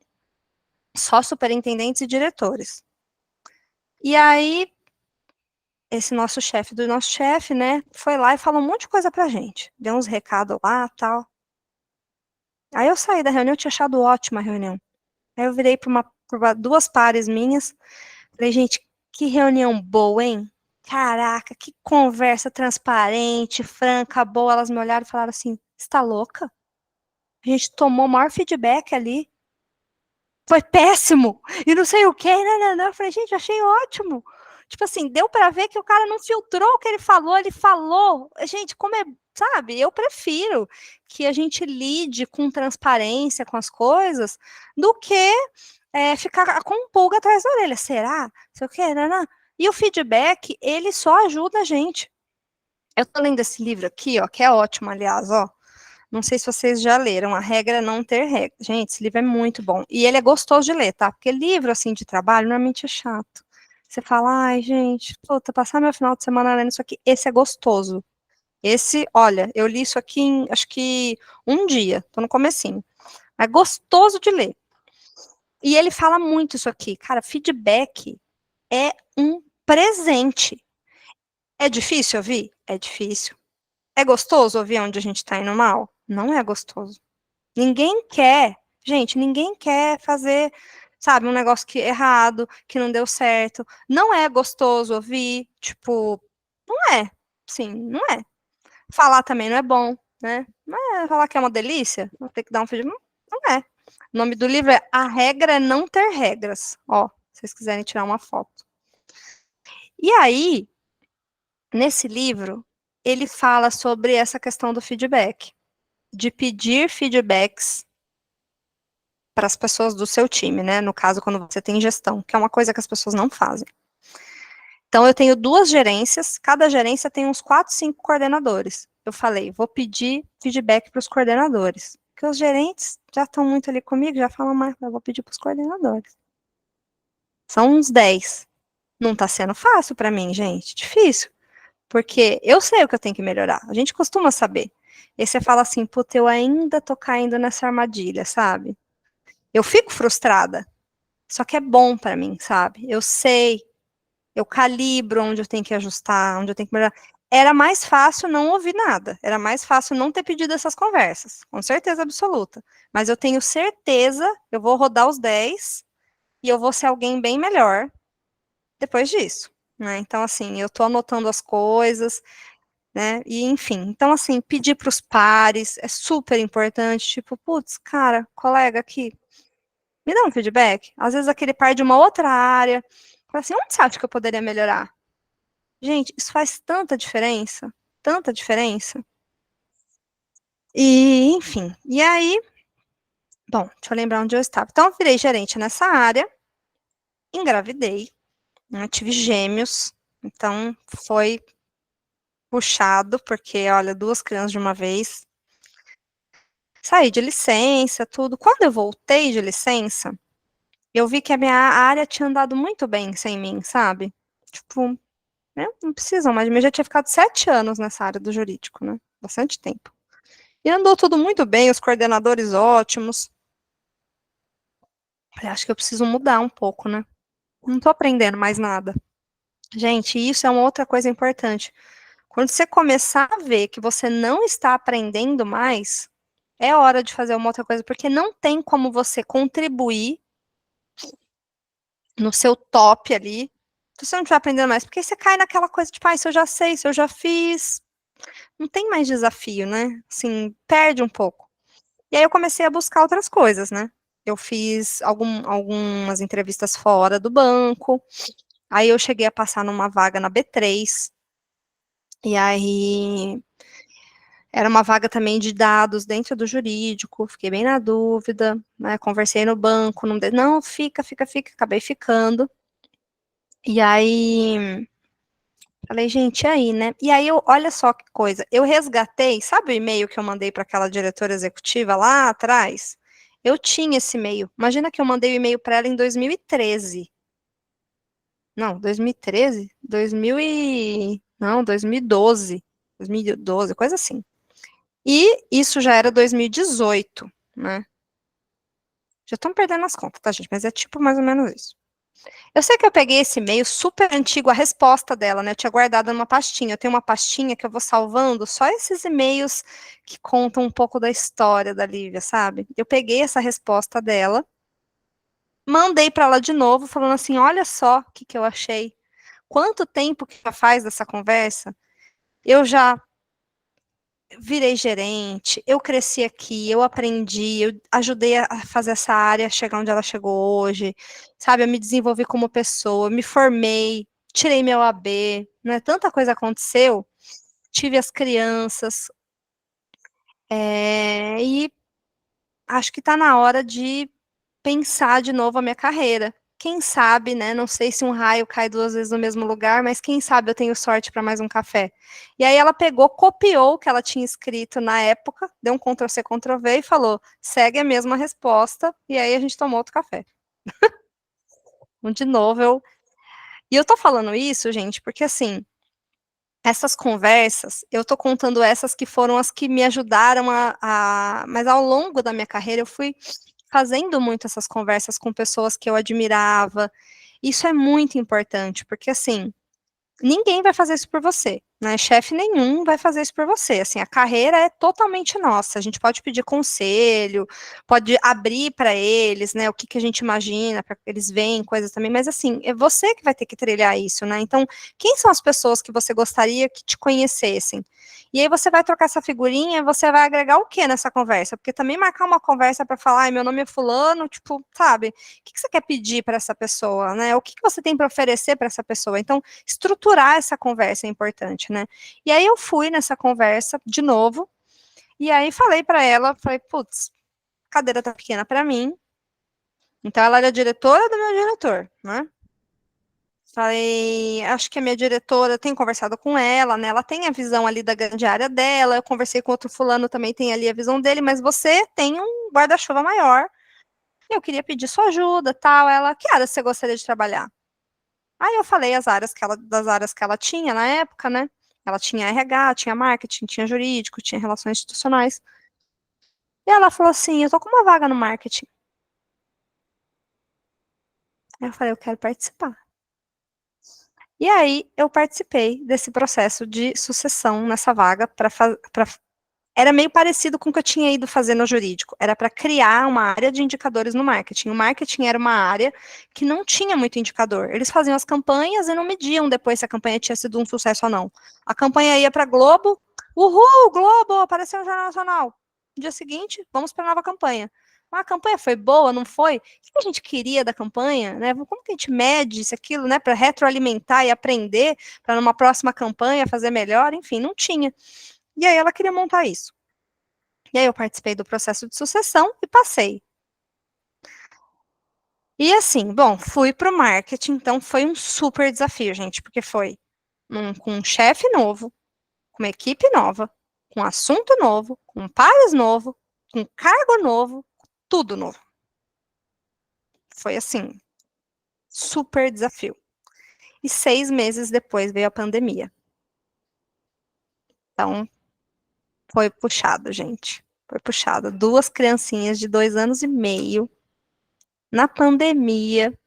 só superintendentes e diretores. E aí, esse nosso chefe do nosso chefe, né, foi lá e falou um monte de coisa pra gente. Deu uns recados lá, tal. Aí eu saí da reunião, eu tinha achado ótima a reunião. Aí eu virei para duas pares minhas, falei, gente, que reunião boa, hein? Caraca, que conversa transparente, franca, boa. Elas me olharam e falaram assim, você tá louca? A gente tomou o maior feedback ali. Foi péssimo, e não sei o que, não. Eu falei, gente, achei ótimo. Tipo assim, deu para ver que o cara não filtrou o que ele falou. Gente, como é, sabe? Eu prefiro que a gente lide com transparência com as coisas do que ficar com pulga atrás da orelha. Será? Sei o que, não. E o feedback, ele só ajuda a gente. Eu tô lendo esse livro aqui, ó, que é ótimo, aliás, ó. Não sei se vocês já leram, A Regra é Não Ter Regra. Gente, esse livro é muito bom. E ele é gostoso de ler, tá? Porque livro, assim, de trabalho, normalmente é chato. Você fala, ai, gente, puta, passar meu final de semana lendo isso aqui. Esse é gostoso. Esse, olha, eu li isso aqui em, acho que um dia, tô no comecinho. É gostoso de ler. E ele fala muito isso aqui. Cara, feedback é um presente. É difícil ouvir? É difícil. É gostoso ouvir onde a gente tá indo mal? Não é gostoso. Ninguém quer, gente, ninguém quer fazer, sabe, um negócio que errado, que não deu certo. Não é gostoso ouvir, tipo, não é, sim, não é. Falar também não é bom, né? Não é falar que é uma delícia, vou ter que dar um feedback, não é. O nome do livro é A Regra é Não Ter Regras. Ó, se vocês quiserem tirar uma foto. E aí, nesse livro, ele fala sobre essa questão do feedback. de pedir feedbacks para as pessoas do seu time, né? No caso, quando você tem gestão, que é uma coisa que as pessoas não fazem. Então, eu tenho 2 gerências, cada gerência tem uns 4, 5 coordenadores. Eu falei, vou pedir feedback para os coordenadores, porque os gerentes já estão muito ali comigo, já falam mais, eu vou pedir para os coordenadores. São uns 10. Não está sendo fácil para mim, gente, difícil, porque eu sei o que eu tenho que melhorar, a gente costuma saber. E aí você fala assim, puta, eu ainda tô caindo nessa armadilha, sabe? Eu fico frustrada, só que é bom para mim, sabe? Eu sei, eu calibro onde eu tenho que ajustar, onde eu tenho que melhorar. Era mais fácil não ouvir nada, era mais fácil não ter pedido essas conversas, com certeza absoluta. Mas eu tenho certeza, eu vou rodar os 10 e eu vou ser alguém bem melhor depois disso, né? Então, assim, eu tô anotando as coisas, né? E, enfim, então, assim, pedir para os pares é super importante, tipo, putz, cara, colega aqui, me dá um feedback. Às vezes aquele par de uma outra área, fala assim, onde você acha que eu poderia melhorar? Gente, isso faz tanta diferença, tanta diferença. E, enfim, e aí, bom, deixa eu lembrar onde eu estava. Então, eu virei gerente nessa área, engravidei, né, tive gêmeos, então foi puxado, porque, olha, 2 crianças de uma vez. Saí de licença, tudo. Quando eu voltei de licença, eu vi que a minha área tinha andado muito bem sem mim, sabe? Tipo, né, não precisam mais de mim. Eu já tinha ficado 7 anos nessa área do jurídico, né? Bastante tempo. E andou tudo muito bem, os coordenadores ótimos. Falei, acho que eu preciso mudar um pouco, né? Não tô aprendendo mais nada. Gente, isso é uma outra coisa importante. Quando você começar a ver que você não está aprendendo mais, é hora de fazer uma outra coisa, porque não tem como você contribuir no seu top ali, se você não estiver aprendendo mais, porque você cai naquela coisa, tipo, ah, isso eu já sei, isso eu já fiz, não tem mais desafio, né? Assim, perde um pouco. E aí eu comecei a buscar outras coisas, né? Eu fiz algumas entrevistas fora do banco, aí eu cheguei a passar numa vaga na B3, e aí era uma vaga também de dados dentro do jurídico, fiquei bem na dúvida, né? Conversei no banco, não, fica, acabei ficando. E aí, falei, gente, e aí, né? E aí, olha só que coisa, eu resgatei, sabe o e-mail que eu mandei para aquela diretora executiva lá atrás? Eu tinha esse e-mail. Imagina que eu mandei o e-mail para ela em 2013. Não, 2013? 2012. 2012, coisa assim. E isso já era 2018, né? Já estão perdendo as contas, tá, gente? Mas é tipo mais ou menos isso. Eu sei que eu peguei esse e-mail super antigo, a resposta dela, né? Eu tinha guardado numa pastinha. Eu tenho uma pastinha que eu vou salvando só esses e-mails que contam um pouco da história da Lívia, sabe? Eu peguei essa resposta dela, mandei para ela de novo, falando assim: olha só o que eu achei. Quanto tempo que já faz dessa conversa? Eu já virei gerente, eu cresci aqui, eu aprendi, eu ajudei a fazer essa área chegar onde ela chegou hoje, sabe? Eu me desenvolvi como pessoa, me formei, tirei meu AB, né? Tanta coisa aconteceu, tive as crianças, e acho que está na hora de pensar de novo a minha carreira. Quem sabe, né? Não sei se um raio cai 2 vezes no mesmo lugar, mas quem sabe eu tenho sorte para mais um café. E aí ela pegou, copiou o que ela tinha escrito na época, deu um Ctrl+C, Ctrl+V e falou: segue a mesma resposta, e aí a gente tomou outro café. De novo, E eu tô falando isso, gente, porque assim, essas conversas, eu tô contando essas que foram as que me ajudaram mas ao longo da minha carreira eu fui fazendo muito essas conversas com pessoas que eu admirava. Isso é muito importante, porque assim, ninguém vai fazer isso por você, né? Chefe nenhum vai fazer isso por você. Assim, a carreira é totalmente nossa. A gente pode pedir conselho, pode abrir para eles, né? O que a gente imagina, para que eles veem coisas também. Mas assim, é você que vai ter que trilhar isso, né? Então, quem são as pessoas que você gostaria que te conhecessem? E aí você vai trocar essa figurinha, você vai agregar o que nessa conversa? Porque também marcar uma conversa para falar, ai, meu nome é fulano, tipo, sabe? O que você quer pedir para essa pessoa, né? O que você tem para oferecer para essa pessoa? Então, estruturar essa conversa é importante, né? E aí eu fui nessa conversa de novo, E aí falei para ela, falei, putz, a cadeira tá pequena para mim. Então ela era diretora do meu diretor, né? Falei, acho que a minha diretora, eu tenho conversado com ela, né? Ela tem a visão ali da grande área dela. Eu conversei com outro fulano, também tem ali a visão dele, mas você tem um guarda-chuva maior. Eu queria pedir sua ajuda, tal. Ela, que área você gostaria de trabalhar? Aí eu falei das áreas que ela tinha na época, né? Ela tinha RH, tinha marketing, tinha jurídico, tinha relações institucionais. E ela falou assim: eu tô com uma vaga no marketing. Aí eu falei: eu quero participar. E aí eu participei desse processo de sucessão nessa vaga para era meio parecido com o que eu tinha ido fazer no jurídico. Era para criar uma área de indicadores no marketing. O marketing era uma área que não tinha muito indicador. Eles faziam as campanhas e não mediam depois se a campanha tinha sido um sucesso ou não. A campanha ia para Globo, uhul, Globo, apareceu no Jornal Nacional. No dia seguinte, vamos para a nova campanha. A campanha foi boa, não foi? O que a gente queria da campanha, né? Como que a gente mede isso, aquilo, né? Para retroalimentar e aprender, para numa próxima campanha fazer melhor, enfim, não tinha. E aí ela queria montar isso. E aí eu participei do processo de sucessão e passei. E assim, bom, fui para o marketing, então foi um super desafio, gente, porque foi com um chefe novo, com uma equipe nova, com um assunto novo, com pares novo, com cargo novo, tudo novo. Foi assim, super desafio. E 6 meses depois veio a pandemia. Então, foi puxado, gente. Foi puxado. 2 criancinhas de 2 anos e meio na pandemia.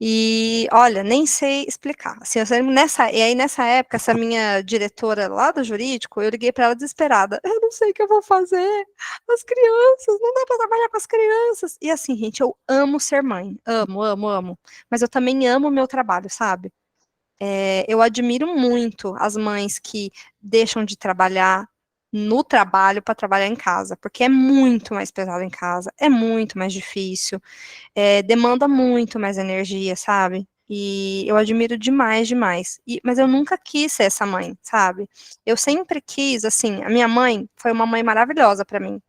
E olha, nem sei explicar. Assim, e aí nessa época, essa minha diretora lá do jurídico, eu liguei para ela desesperada. Eu não sei o que eu vou fazer. As crianças, não dá para trabalhar com as crianças. E assim, gente, eu amo ser mãe. Amo, amo, amo. Mas eu também amo o meu trabalho, sabe? Eu admiro muito as mães que deixam de trabalhar no trabalho para trabalhar em casa, porque é muito mais pesado em casa, é muito mais difícil, demanda muito mais energia, sabe? E eu admiro demais, demais. Mas eu nunca quis ser essa mãe, sabe? Eu sempre quis, assim, a minha mãe foi uma mãe maravilhosa para mim.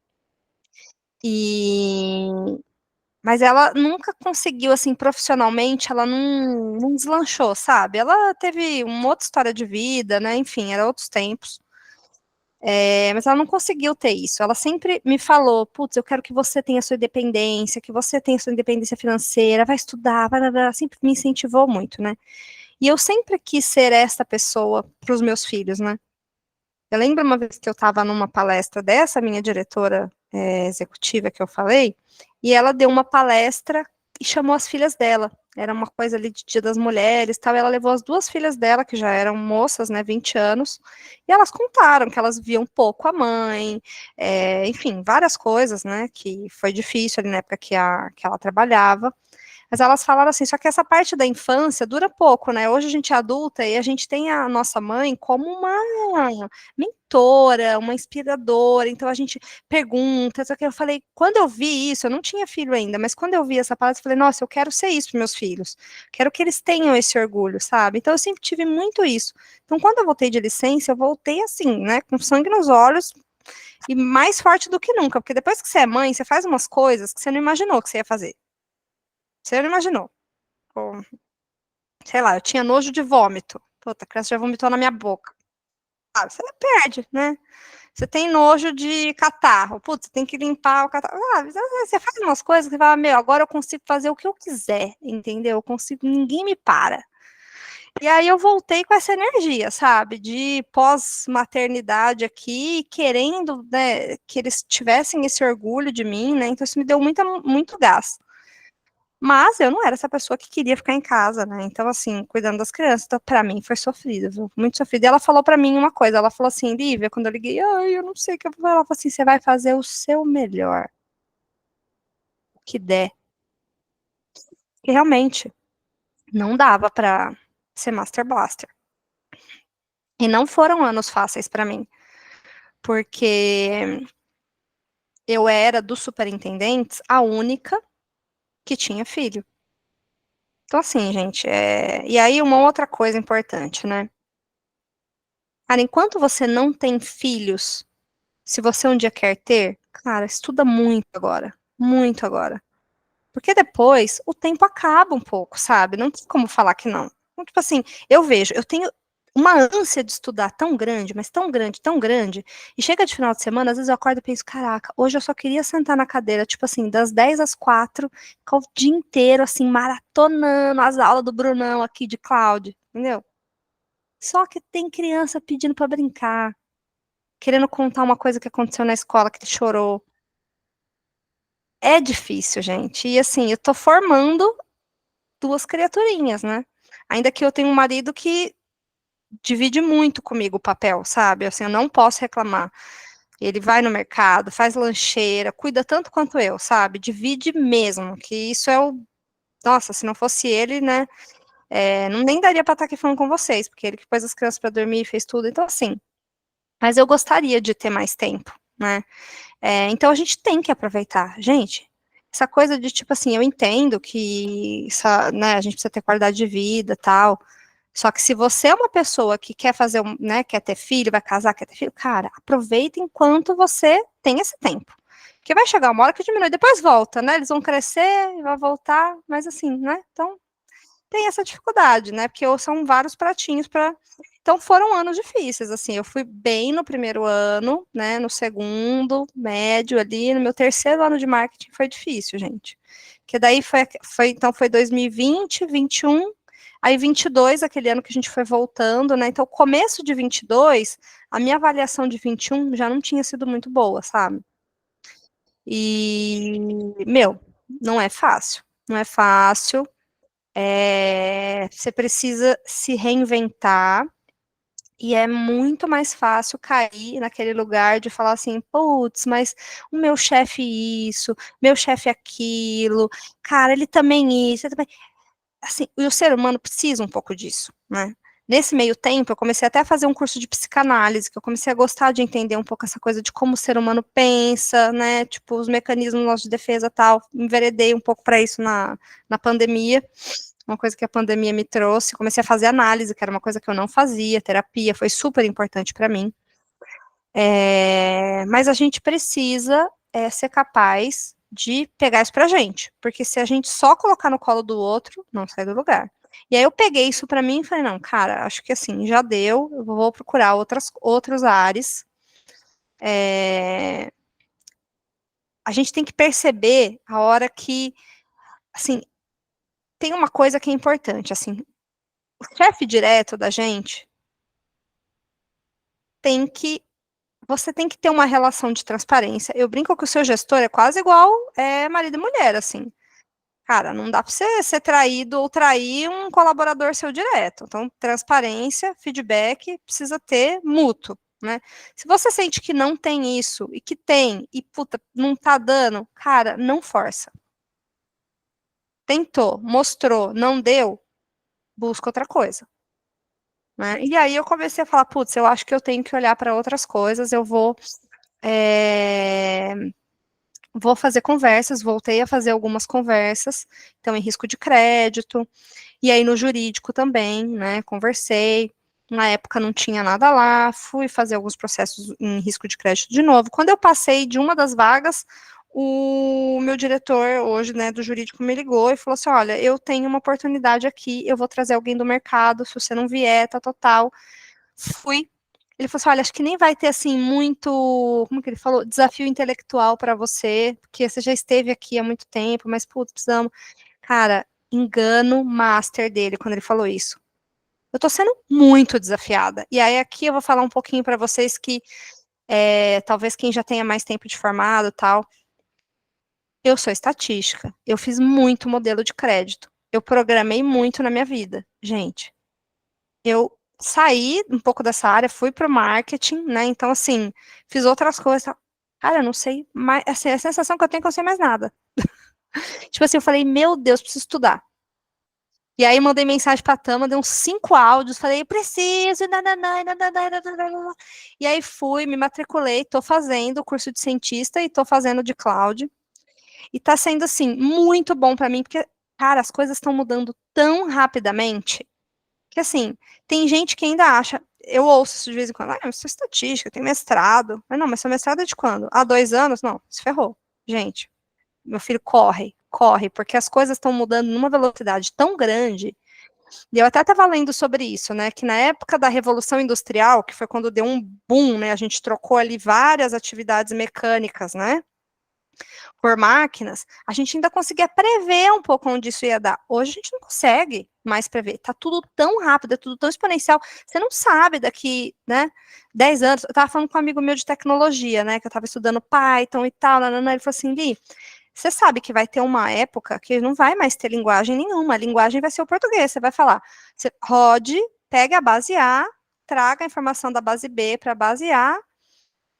E mas ela nunca conseguiu, assim, profissionalmente, ela não deslanchou, sabe? Ela teve uma outra história de vida, né? Enfim, era outros tempos. Mas ela não conseguiu ter isso. Ela sempre me falou: putz, eu quero que você tenha sua independência, que você tenha sua independência financeira, vai estudar, vai, sempre me incentivou muito, né? E eu sempre quis ser essa pessoa para os meus filhos, né? Eu lembro uma vez que eu estava numa palestra dessa minha diretora executiva que eu falei, e ela deu uma palestra e chamou as filhas dela. Era uma coisa ali de Dia das Mulheres, tal. E ela levou as 2 filhas dela, que já eram moças, né, 20 anos, e elas contaram que elas viam pouco a mãe, enfim, várias coisas, né, que foi difícil ali na época que ela trabalhava. Mas elas falaram assim, só que essa parte da infância dura pouco, né? Hoje a gente é adulta e a gente tem a nossa mãe como uma mentora, uma inspiradora, então a gente pergunta, só que eu falei, quando eu vi isso, eu não tinha filho ainda, mas quando eu vi essa palestra, eu falei, nossa, eu quero ser isso para meus filhos, quero que eles tenham esse orgulho, sabe? Então eu sempre tive muito isso. Então quando eu voltei de licença, eu voltei assim, né, com sangue nos olhos e mais forte do que nunca, porque depois que você é mãe, você faz umas coisas que você não imaginou que você ia fazer. Você não imaginou. Pô, sei lá, eu tinha nojo de vômito. Puta, a criança já vomitou na minha boca. Ah, você perde, né? Você tem nojo de catarro. Putz, você tem que limpar o catarro. Você faz umas coisas que você fala, meu, agora eu consigo fazer o que eu quiser, entendeu? Eu consigo, ninguém me para. E aí eu voltei com essa energia, sabe? De pós-maternidade aqui, querendo, né, que eles tivessem esse orgulho de mim, né? Então isso me deu muito gás. Mas eu não era essa pessoa que queria ficar em casa, né? Então, assim, cuidando das crianças, então, pra mim foi sofrido, viu? Muito sofrido. E ela falou pra mim uma coisa, ela falou assim, Lívia, quando eu liguei, ai, eu não sei o que eu vou falar. Ela falou assim, você vai fazer o seu melhor, o que der. E realmente, não dava pra ser Master Blaster. E não foram anos fáceis pra mim, porque eu era dos superintendentes a única que tinha filho. Então, assim, gente, e aí uma outra coisa importante, né? Cara, enquanto você não tem filhos, se você um dia quer ter, cara, estuda muito agora. Muito agora. Porque depois o tempo acaba um pouco, sabe? Não tem como falar que não. Então, tipo assim, eu tenho uma ânsia de estudar tão grande, mas tão grande, e chega de final de semana, às vezes eu acordo e penso, caraca, hoje eu só queria sentar na cadeira, tipo assim, das 10 às 4, ficar o dia inteiro, assim, maratonando as aulas do Brunão aqui de Cláudio, entendeu? Só que tem criança pedindo pra brincar, querendo contar uma coisa que aconteceu na escola, que ele chorou. É difícil, gente. E assim, eu tô formando duas criaturinhas, né? Ainda que eu tenha um marido que divide muito comigo o papel, sabe? Assim, eu não posso reclamar. Ele vai no mercado, faz lancheira, cuida tanto quanto eu, sabe? Divide mesmo, que isso é o. Nossa, se não fosse ele, né? Não nem daria para estar aqui falando com vocês, porque ele que pôs as crianças para dormir, fez tudo. Então, assim. Mas eu gostaria de ter mais tempo, né? Então a gente tem que aproveitar. Gente, essa coisa de tipo assim, eu entendo que né, a gente precisa ter qualidade de vida tal. Só que se você é uma pessoa que quer fazer, né, quer ter filho, vai casar, quer ter filho, cara, aproveita enquanto você tem esse tempo. Porque vai chegar uma hora que diminui, depois volta, né? Eles vão crescer, vai voltar, mas assim, né? Então tem essa dificuldade, né? Porque são vários pratinhos para. Então foram anos difíceis, assim. Eu fui bem no primeiro ano, né? No segundo, médio ali, no meu terceiro ano de marketing foi difícil, gente. Que daí então foi 2020, 21, aí 22, aquele ano que a gente foi voltando, né? Então, começo de 22, a minha avaliação de 21 já não tinha sido muito boa, sabe? E, meu, não é fácil. Não é fácil. Você precisa se reinventar e é muito mais fácil cair naquele lugar de falar assim, putz, mas o meu chefe isso, meu chefe aquilo, cara, ele também isso, ele também. Assim, e o ser humano precisa um pouco disso, né? Nesse meio tempo, eu comecei até a fazer um curso de psicanálise, que eu comecei a gostar de entender um pouco essa coisa de como o ser humano pensa, né? Tipo, os mecanismos nossos de defesa e tal. Enveredei um pouco para isso na pandemia, uma coisa que a pandemia me trouxe. Comecei a fazer análise, que era uma coisa que eu não fazia, terapia, foi super importante para mim. Mas a gente precisa ser capaz de pegar isso pra gente, porque se a gente só colocar no colo do outro, não sai do lugar. E aí eu peguei isso pra mim e falei, não, cara, acho que assim, já deu, eu vou procurar outros ares. A gente tem que perceber a hora que, assim, tem uma coisa que é importante, assim, o chefe direto da gente você tem que ter uma relação de transparência. Eu brinco que o seu gestor é quase igual marido e mulher, assim. Cara, não dá para você ser traído ou trair um colaborador seu direto. Então, transparência, feedback, precisa ter mútuo, né? Se você sente que não tem isso e que tem e puta, não tá dando, cara, não força. Tentou, mostrou, não deu, busca outra coisa. Né? E aí eu comecei a falar, putz, eu acho que eu tenho que olhar para outras coisas, eu vou fazer conversas, voltei a fazer algumas conversas, então em risco de crédito, e aí no jurídico também, né, conversei, na época não tinha nada lá, fui fazer alguns processos em risco de crédito de novo. Quando eu passei de uma das vagas, o meu diretor hoje, né, do jurídico me ligou e falou assim, olha, eu tenho uma oportunidade aqui, eu vou trazer alguém do mercado, se você não vier, tá total. Fui. Ele falou assim, olha, acho que nem vai ter, assim, muito, como que ele falou, desafio intelectual para você, porque você já esteve aqui há muito tempo, mas, putz, precisamos. Cara, engano master dele quando ele falou isso. Eu tô sendo muito desafiada. E aí aqui eu vou falar um pouquinho para vocês que talvez quem já tenha mais tempo de formado tal. Eu sou estatística. Eu fiz muito modelo de crédito. Eu programei muito na minha vida, gente. Eu saí um pouco dessa área, fui para o marketing, né? Então, assim, fiz outras coisas. Cara, eu não sei mais. Assim, a sensação que eu tenho é que eu não sei mais nada. Tipo assim, eu falei, meu Deus, preciso estudar. E aí mandei mensagem pra Tama, dei uns 5 áudios, falei, eu preciso, e aí fui, me matriculei, tô fazendo o curso de cientista e tô fazendo de cloud. E tá sendo, assim, muito bom pra mim, porque, cara, as coisas estão mudando tão rapidamente, que Porque, assim, tem gente que ainda acha, eu ouço isso de vez em quando, eu sou estatística, eu tenho mestrado. Mas não, mas seu mestrado é de quando? Há 2 anos? Não, se ferrou. Gente, meu filho corre, porque as coisas estão mudando numa velocidade tão grande. E eu até estava lendo sobre isso, né? Que na época da Revolução Industrial, que foi quando deu um boom, né? A gente trocou ali várias atividades mecânicas, né? Por máquinas, a gente ainda conseguia prever um pouco onde isso ia dar. Hoje a gente não consegue mais prever. Tá tudo tão rápido, é tudo tão exponencial. Você não sabe daqui, né, 10 anos. Eu estava falando com um amigo meu de tecnologia, né, que eu estava estudando Python e tal, nanana, ele falou assim, Li, você sabe que vai ter uma época que não vai mais ter linguagem nenhuma. A linguagem vai ser o português. Você vai falar, você rode, pegue a base A, traga a informação da base B para a base A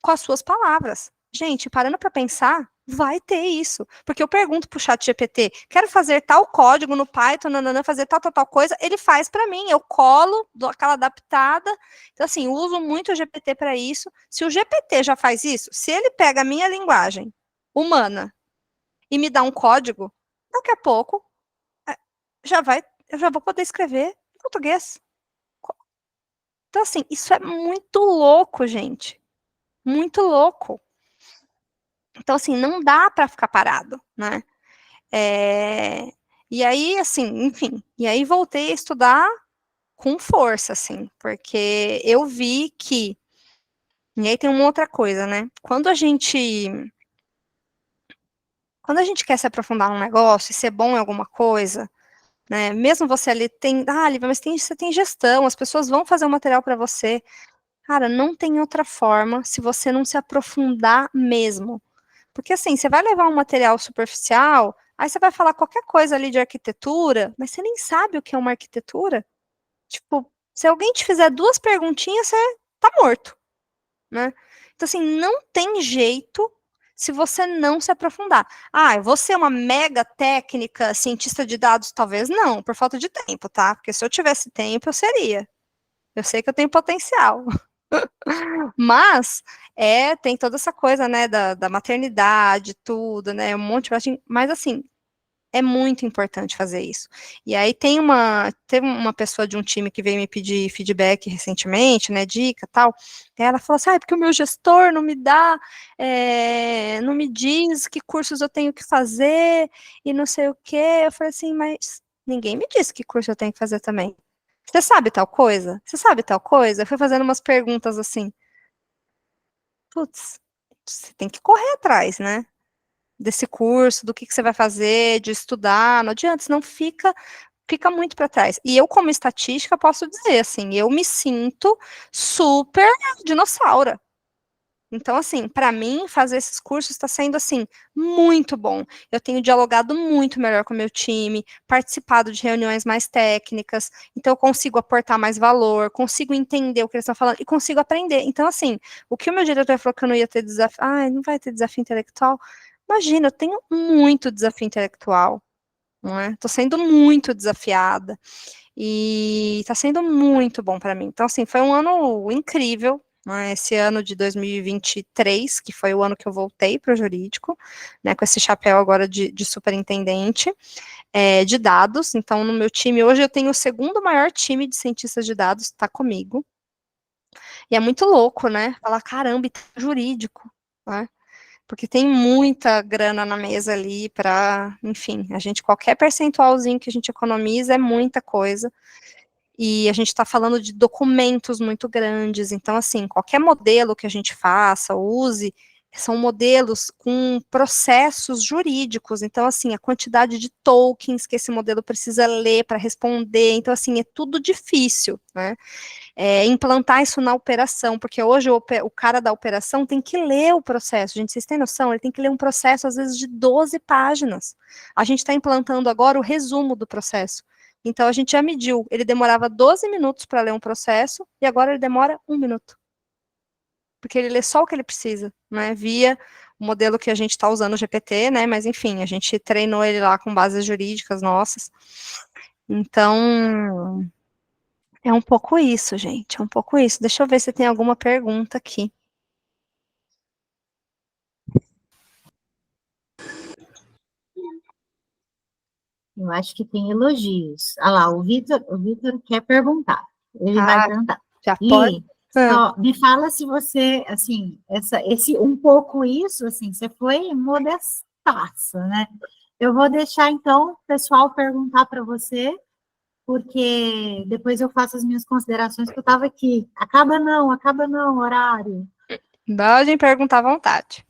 com as suas palavras. Gente, parando para pensar, vai ter isso. Porque eu pergunto para o chat GPT, quero fazer tal código no Python, nanana, fazer tal coisa, ele faz para mim, eu colo, dou aquela adaptada. Então, assim, uso muito o GPT para isso. Se o GPT já faz isso, se ele pega a minha linguagem humana e me dá um código, daqui a pouco eu já vou poder escrever em português. Então, assim, isso é muito louco, gente. Muito louco. Então, assim, não dá para ficar parado, né? E aí, assim, enfim, e aí voltei a estudar com força, assim, porque eu vi que, e aí tem uma outra coisa, né? Quando a gente quer se aprofundar num negócio e ser bom em alguma coisa, né? Mesmo você ali tem, Lívia, mas você tem gestão, as pessoas vão fazer o material para você. Cara, não tem outra forma se você não se aprofundar mesmo. Porque assim, você vai levar um material superficial, aí você vai falar qualquer coisa ali de arquitetura, mas você nem sabe o que é uma arquitetura. Tipo, se alguém te fizer 2 perguntinhas, você tá morto, né? Então, assim, não tem jeito se você não se aprofundar. Eu vou ser uma mega técnica, cientista de dados? Talvez não, por falta de tempo, tá? Porque se eu tivesse tempo, eu seria. Eu sei que eu tenho potencial. Mas tem toda essa coisa, né, da maternidade, tudo, né, um monte de... Mas, assim, é muito importante fazer isso. E aí teve uma pessoa de um time que veio me pedir feedback recentemente, né, dica e tal, e ela falou assim, porque o meu gestor não me dá, não me diz que cursos eu tenho que fazer, e não sei o quê. Eu falei assim, mas ninguém me disse que curso eu tenho que fazer também. Você sabe tal coisa? Você sabe tal coisa? Eu fui fazendo umas perguntas assim, putz, você tem que correr atrás, né? Desse curso, do que você vai fazer, de estudar, não adianta, senão fica muito para trás. E eu, como estatística, posso dizer, assim, eu me sinto super dinossauro. Então, assim, para mim, fazer esses cursos está sendo, assim, muito bom. Eu tenho dialogado muito melhor com o meu time, participado de reuniões mais técnicas, então eu consigo aportar mais valor, consigo entender o que eles estão falando e consigo aprender. Então, assim, o que o meu diretor falou que eu não ia ter desafio, não vai ter desafio intelectual. Imagina, eu tenho muito desafio intelectual, não é? Estou sendo muito desafiada e está sendo muito bom para mim. Então, assim, foi um ano incrível, né? Esse ano de 2023, que foi o ano que eu voltei para o jurídico, né? Com esse chapéu agora de superintendente de dados. Então, no meu time, hoje eu tenho o segundo maior time de cientistas de dados, está comigo. E é muito louco, né? Falar, caramba, e tá jurídico, né? Porque tem muita grana na mesa ali para, enfim, qualquer percentualzinho que a gente economiza é muita coisa. E a gente está falando de documentos muito grandes, então, assim, qualquer modelo que a gente faça, use, são modelos com processos jurídicos, então, assim, a quantidade de tokens que esse modelo precisa ler para responder, então, assim, é tudo difícil, né? Implantar isso na operação, porque hoje o cara da operação tem que ler o processo, gente, vocês têm noção? Ele tem que ler um processo, às vezes, de 12 páginas. A gente está implantando agora o resumo do processo. Então, a gente já mediu, ele demorava 12 minutos para ler um processo, e agora ele demora 1 minuto. Porque ele lê só o que ele precisa, né, via o modelo que a gente está usando, o GPT, né, mas enfim, a gente treinou ele lá com bases jurídicas nossas. Então, é um pouco isso, gente, é um pouco isso. Deixa eu ver se tem alguma pergunta aqui. Eu acho que tem elogios. Ah lá, o Vitor quer perguntar. Ele vai perguntar. Já pode. E só me fala se você, assim, esse um pouco isso, assim, você foi modestaça, né? Eu vou deixar, então, o pessoal perguntar para você, porque depois eu faço as minhas considerações, que eu estava aqui. Acaba não, horário. Podem perguntar à vontade.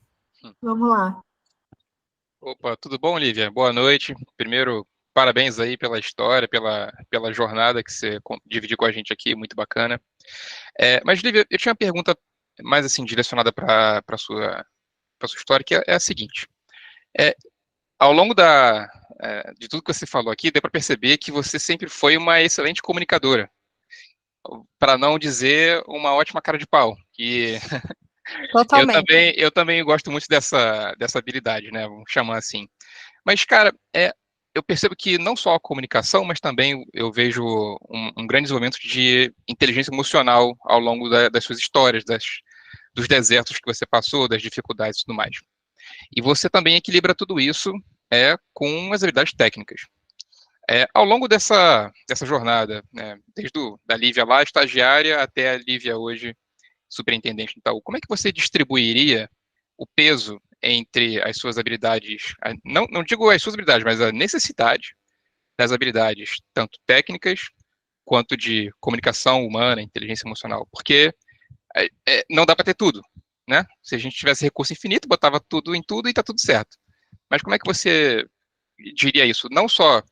Vamos lá. Opa, tudo bom, Lívia? Boa noite. Primeiro, parabéns aí pela história, pela jornada que você dividiu com a gente aqui, muito bacana. Mas, Lívia, eu tinha uma pergunta mais assim direcionada para sua história, que é a seguinte. Ao longo de tudo que você falou aqui, deu para perceber que você sempre foi uma excelente comunicadora, para não dizer uma ótima cara de pau. E Totalmente. eu também gosto muito dessa habilidade, né? Vamos chamar assim. Mas, cara, eu percebo que não só a comunicação, mas também eu vejo um grande desenvolvimento de inteligência emocional ao longo das suas histórias, dos desertos que você passou, das dificuldades e tudo mais. E você também equilibra tudo isso com as habilidades técnicas. Ao longo dessa jornada, né, da Lívia lá, estagiária, até a Lívia hoje, superintendente do Itaú, como é que você distribuiria o peso entre as suas habilidades, não digo as suas habilidades, mas a necessidade das habilidades, tanto técnicas quanto de comunicação humana, inteligência emocional? Porque não dá para ter tudo, né? Se a gente tivesse recurso infinito, botava tudo em tudo e tá tudo certo. Mas como é que você diria isso? Não só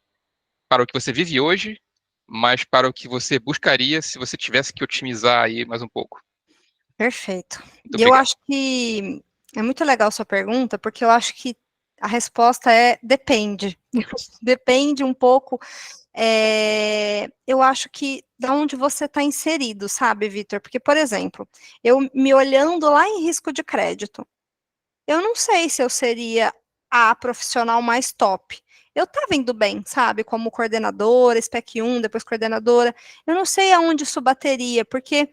para o que você vive hoje, mas para o que você buscaria se você tivesse que otimizar aí mais um pouco. Perfeito. Muito E eu obrigado. acho que é muito legal sua pergunta, porque eu acho que a resposta é depende. Depende um pouco. Eu acho que de onde você está inserido, sabe, Vitor? Porque, por exemplo, eu me olhando lá em risco de crédito, eu não sei se eu seria a profissional mais top. Eu estava indo bem, sabe, como coordenadora, SPEC 1, depois coordenadora. Eu não sei aonde isso bateria, porque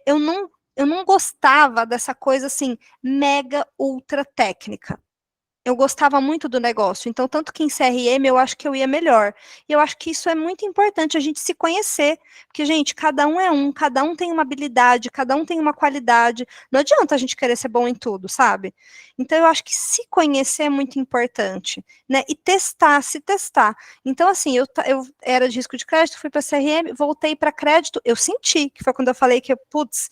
eu não gostava dessa coisa assim, mega ultra técnica. Eu gostava muito do negócio, então tanto que em CRM eu acho que eu ia melhor. E eu acho que isso é muito importante, a gente se conhecer, porque, gente, cada um cada um tem uma habilidade, cada um tem uma qualidade, não adianta a gente querer ser bom em tudo, sabe? Então eu acho que se conhecer é muito importante, né? E testar, se testar. Então, assim, eu era de risco de crédito, fui para CRM, voltei para crédito, eu senti, que foi quando eu falei que, putz,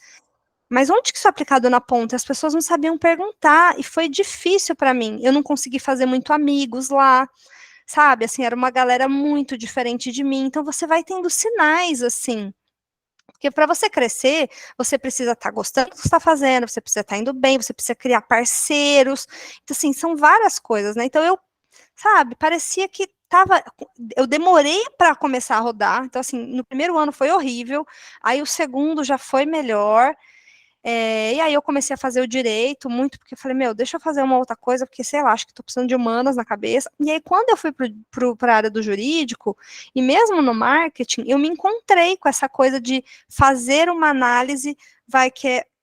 mas onde que isso é aplicado na ponta? As pessoas não sabiam perguntar e foi difícil para mim. Eu não consegui fazer muito amigos lá, sabe? Assim, era uma galera muito diferente de mim. Então você vai tendo sinais assim. Porque para você crescer, você precisa estar gostando do que você está fazendo, você precisa estar indo bem, você precisa criar parceiros. Então, assim, são várias coisas, né? Então sabe, parecia que eu demorei para começar a rodar. Então, assim, no primeiro ano foi horrível, aí o segundo já foi melhor. E aí eu comecei a fazer o direito muito, porque eu falei, meu, deixa eu fazer uma outra coisa, porque, sei lá, acho que estou precisando de humanas na cabeça. E aí, quando eu fui para a área do jurídico, e mesmo no marketing, eu me encontrei com essa coisa de fazer uma análise,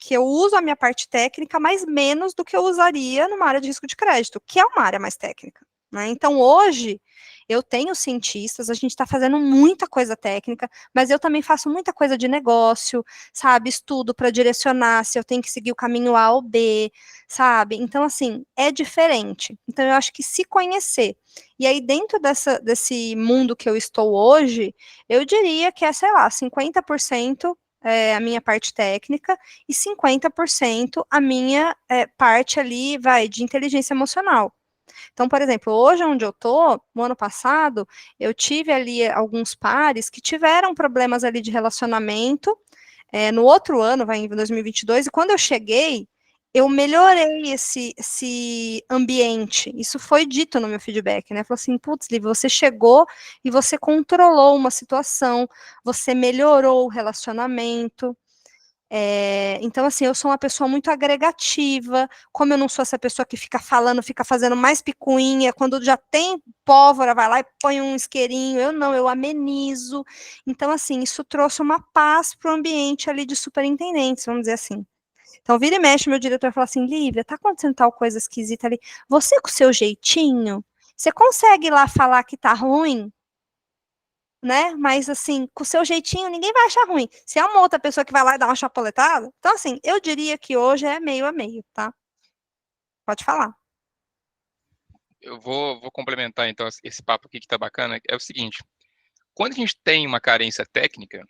que eu uso a minha parte técnica, mas menos do que eu usaria numa área de risco de crédito, que é uma área mais técnica, né? Então, hoje, eu tenho cientistas, a gente está fazendo muita coisa técnica, mas eu também faço muita coisa de negócio, sabe? Estudo para direcionar se eu tenho que seguir o caminho A ou B, sabe? Então, assim, é diferente. Então, eu acho que se conhecer. E aí, dentro desse mundo que eu estou hoje, eu diria que é, sei lá, 50% a minha parte técnica e 50% a minha parte ali, de inteligência emocional. Então, por exemplo, hoje onde eu tô, no ano passado, eu tive ali alguns pares que tiveram problemas ali de relacionamento, no outro ano, vai em 2022, e quando eu cheguei, eu melhorei esse ambiente. Isso foi dito no meu feedback, né? Falou assim, putz, Lívia, você chegou e você controlou uma situação, você melhorou o relacionamento. Então, assim, eu sou uma pessoa muito agregativa, como eu não sou essa pessoa que fica falando, fica fazendo mais picuinha, quando já tem pólvora, vai lá e põe um isqueirinho, eu não, eu amenizo. Então, assim, isso trouxe uma paz para o ambiente ali de superintendentes, vamos dizer assim. Então, vira e mexe, meu diretor fala assim, Lívia, tá acontecendo tal coisa esquisita ali, você com o seu jeitinho, Você consegue ir lá falar que tá ruim, né? Mas assim, com o seu jeitinho, ninguém vai achar ruim. Se é uma outra pessoa que vai lá e dá uma chapoletada, então assim, eu diria que hoje é meio a meio, tá? Pode falar. Eu vou complementar, então, esse papo aqui que tá bacana. É o seguinte, quando a gente tem uma carência técnica,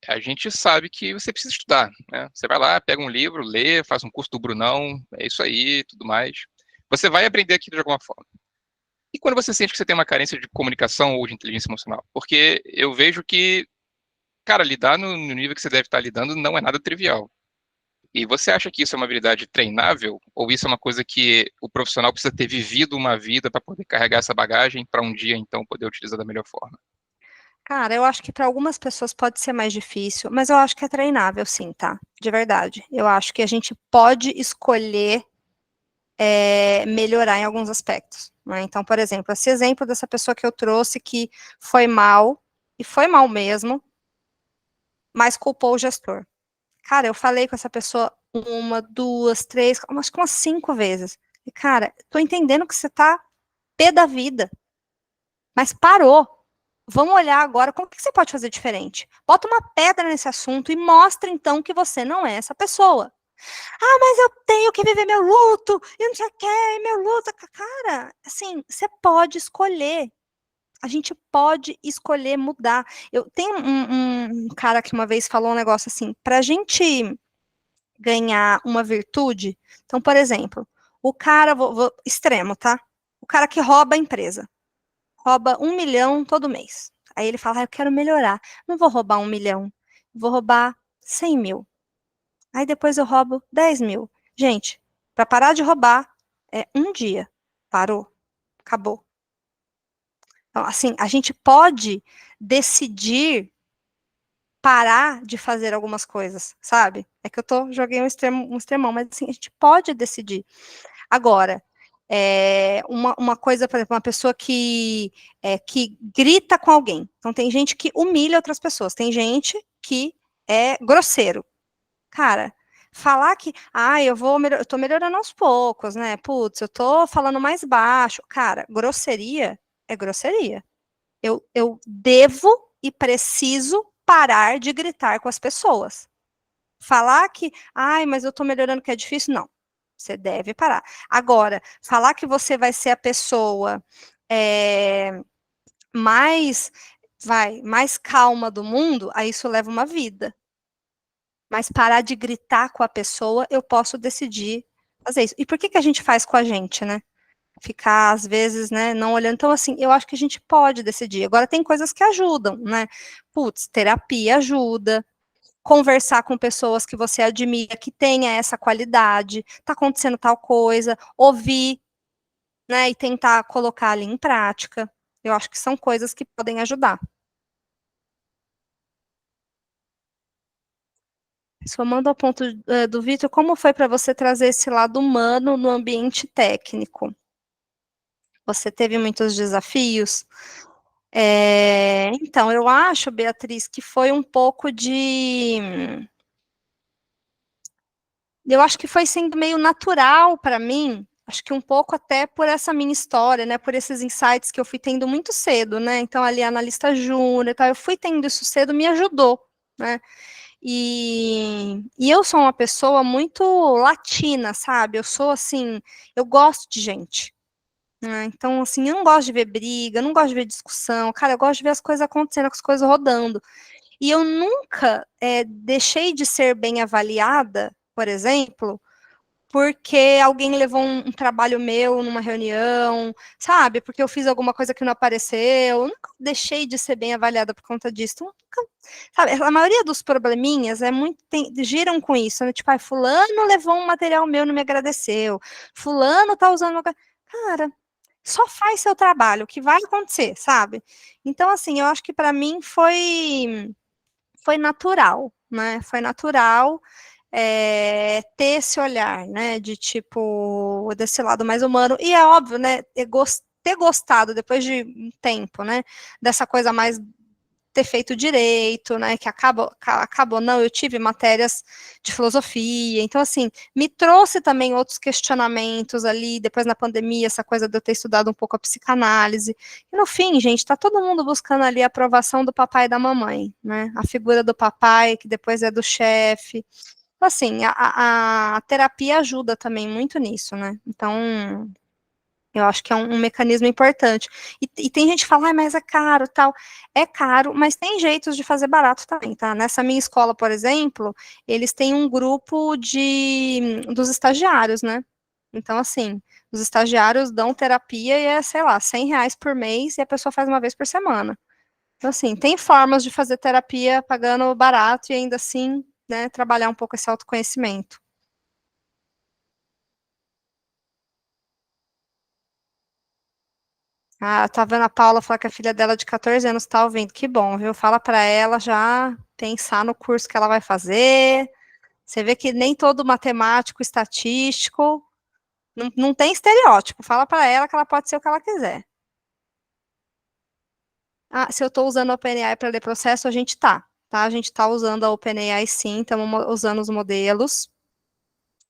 a gente sabe que você precisa estudar, né? Você vai lá, pega um livro, lê, faz um curso do Brunão, é isso aí, tudo mais. Você vai aprender aquilo de alguma forma. E quando você sente que você tem uma carência de comunicação ou de inteligência emocional? Porque eu vejo que, cara, lidar no nível que você deve estar lidando não é nada trivial. E você acha que isso é uma habilidade treinável? Ou isso é uma coisa que o profissional precisa ter vivido uma vida para poder carregar essa bagagem para um dia, então, poder utilizar da melhor forma? Cara, eu acho que para algumas pessoas pode ser mais difícil, mas eu acho que é treinável, sim, tá? De verdade. Eu acho que a gente pode escolher melhorar em alguns aspectos, né? Então, por exemplo, esse exemplo dessa pessoa que eu trouxe que foi mal, e foi mal mesmo, mas culpou o gestor. Cara, eu falei com essa pessoa uma, duas, três, acho que umas 5 vezes. E, cara, tô entendendo que você tá pé da vida, mas parou. Vamos olhar agora como que você pode fazer diferente. Bota uma pedra nesse assunto e mostra, então, que você não é essa pessoa. Ah, mas eu tenho que viver meu luto, e não sei o que, meu luto. Cara, assim, você pode escolher. A gente pode escolher mudar. Eu tenho um cara que uma vez falou um negócio assim, pra gente ganhar uma virtude, então, por exemplo, o cara, extremo, tá? O cara que rouba a empresa, rouba 1 milhão todo mês. Aí ele fala, eu quero melhorar, não vou roubar 1 milhão, vou roubar 100 mil. Aí depois eu roubo 10 mil. Gente, para parar de roubar é um dia. Parou, acabou. Então, assim, a gente pode decidir parar de fazer algumas coisas, sabe? É que joguei um extremão, mas assim, a gente pode decidir. Agora, uma coisa, por exemplo, uma pessoa que grita com alguém. Então, tem gente que humilha outras pessoas, tem gente que é grosseiro. Cara, falar que, eu tô melhorando aos poucos, né? Putz, eu tô falando mais baixo. Cara, grosseria é grosseria. Eu devo e preciso parar de gritar com as pessoas. Falar que, mas eu tô melhorando que é difícil, não. Você deve parar. Agora, falar que você vai ser a pessoa mais, mais calma do mundo, aí isso leva uma vida. Mas parar de gritar com a pessoa, eu posso decidir fazer isso. E por que a gente faz com a gente, né? Ficar, às vezes, né, não olhando. Então, assim, eu acho que a gente pode decidir. Agora, tem coisas que ajudam, né? Putz, terapia ajuda, conversar com pessoas que você admira, que tenha essa qualidade, tá acontecendo tal coisa, ouvir, né, e tentar colocar ali em prática. Eu acho que são coisas que podem ajudar. Somando ao ponto do Vitor, como foi para você trazer esse lado humano no ambiente técnico? Você teve muitos desafios? Então, eu acho, Beatriz, que foi um pouco de... Eu acho que foi sendo meio natural para mim, acho que um pouco até por essa minha história, né, por esses insights que eu fui tendo muito cedo, né, então ali analista júnior e tal, eu fui tendo isso cedo, me ajudou, né, e eu sou uma pessoa muito latina, sabe, eu sou assim, eu gosto de gente, né, então assim, eu não gosto de ver briga, eu não gosto de ver discussão, cara, eu gosto de ver as coisas acontecendo, as coisas rodando, e eu nunca deixei de ser bem avaliada, por exemplo, porque alguém levou um trabalho meu numa reunião, sabe? Porque eu fiz alguma coisa que não apareceu. Eu nunca deixei de ser bem avaliada por conta disso. Então, nunca, sabe? A maioria dos probleminhas giram com isso, né? Tipo, fulano levou um material meu, não me agradeceu. Fulano tá usando uma... Cara, só faz seu trabalho, o que vai acontecer, sabe? Então, assim, eu acho que para mim foi natural, né? Foi natural ter esse olhar, né? De tipo, desse lado mais humano. E é óbvio, né? Ter gostado depois de um tempo, né? Dessa coisa mais ter feito direito, né, que acabou, não, eu tive matérias de filosofia, então, assim, me trouxe também outros questionamentos ali, depois na pandemia, essa coisa de eu ter estudado um pouco a psicanálise, e no fim, gente, tá todo mundo buscando ali a aprovação do papai e da mamãe, né, a figura do papai, que depois é do chefe, assim, a terapia ajuda também muito nisso, né, então... Eu acho que é um mecanismo importante. E tem gente que fala, mas é caro, tal. É caro, mas tem jeitos de fazer barato também, tá? Nessa minha escola, por exemplo, eles têm um grupo dos estagiários, né? Então, assim, os estagiários dão terapia e é, sei lá, R$ 100 por mês e a pessoa faz uma vez por semana. Então, assim, tem formas de fazer terapia pagando barato e ainda assim, né, trabalhar um pouco esse autoconhecimento. Ah, tá vendo a Paula falar que a filha dela de 14 anos tá ouvindo. Que bom, viu? Fala para ela já pensar no curso que ela vai fazer. Você vê que nem todo matemático, estatístico, não tem estereótipo. Fala para ela que ela pode ser o que ela quiser. Ah, se eu estou usando a OpenAI para ler processo, a gente tá? A gente está usando a OpenAI sim, estamos usando os modelos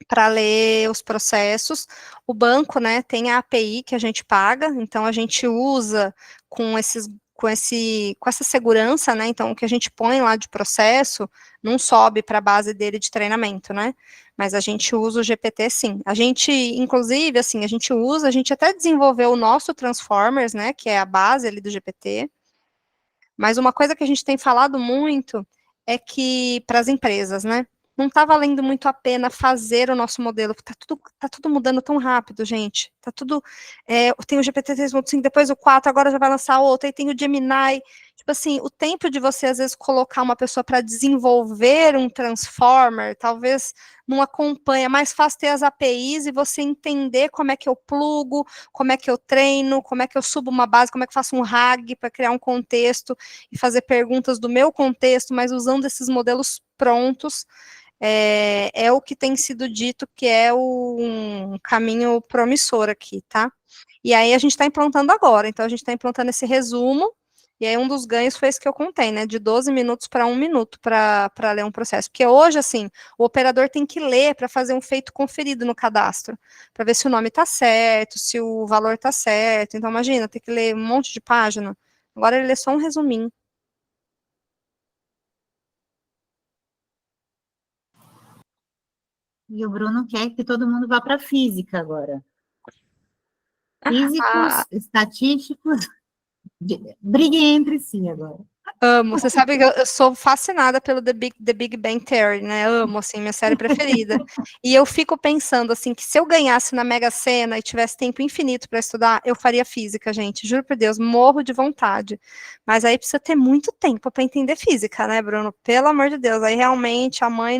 para ler os processos. O banco, né, tem a API que a gente paga, então a gente usa com essa segurança, né? Então o que a gente põe lá de processo não sobe para a base dele de treinamento, né? Mas a gente usa o GPT sim. A gente, inclusive, assim, a gente até desenvolveu o nosso Transformers, né? Que é a base ali do GPT. Mas uma coisa que a gente tem falado muito é que, para as empresas, né? Não está valendo muito a pena fazer o nosso modelo, porque tá tudo mudando tão rápido, gente. Tá tudo. Tem o GPT 3.5, depois o 4, agora já vai lançar outro, aí tem o Gemini. Tipo assim, o tempo de você, às vezes, colocar uma pessoa para desenvolver um transformer, talvez não acompanha. É mais fácil ter as APIs e você entender como é que eu plugo, como é que eu treino, como é que eu subo uma base, como é que eu faço um RAG para criar um contexto e fazer perguntas do meu contexto, mas usando esses modelos prontos. É o que tem sido dito que é um caminho promissor aqui, tá? E aí a gente está implantando agora, então a gente está implantando esse resumo, e aí um dos ganhos foi esse que eu contei, né, de 12 minutos para 1 minuto para ler um processo, porque hoje, assim, o operador tem que ler para fazer um feito conferido no cadastro, para ver se o nome está certo, se o valor está certo, então imagina, ter que ler um monte de página, agora ele lê só um resuminho. E o Bruno quer que todo mundo vá para física agora. Físicos, estatísticos, briguem entre si agora. Amo, você sabe que eu sou fascinada pelo The Big Bang Theory, né? Amo, assim, minha série preferida. E eu fico pensando, assim, que se eu ganhasse na Mega Sena e tivesse tempo infinito para estudar, eu faria física, gente. Juro por Deus, morro de vontade. Mas aí precisa ter muito tempo para entender física, né, Bruno? Pelo amor de Deus, aí realmente a mãe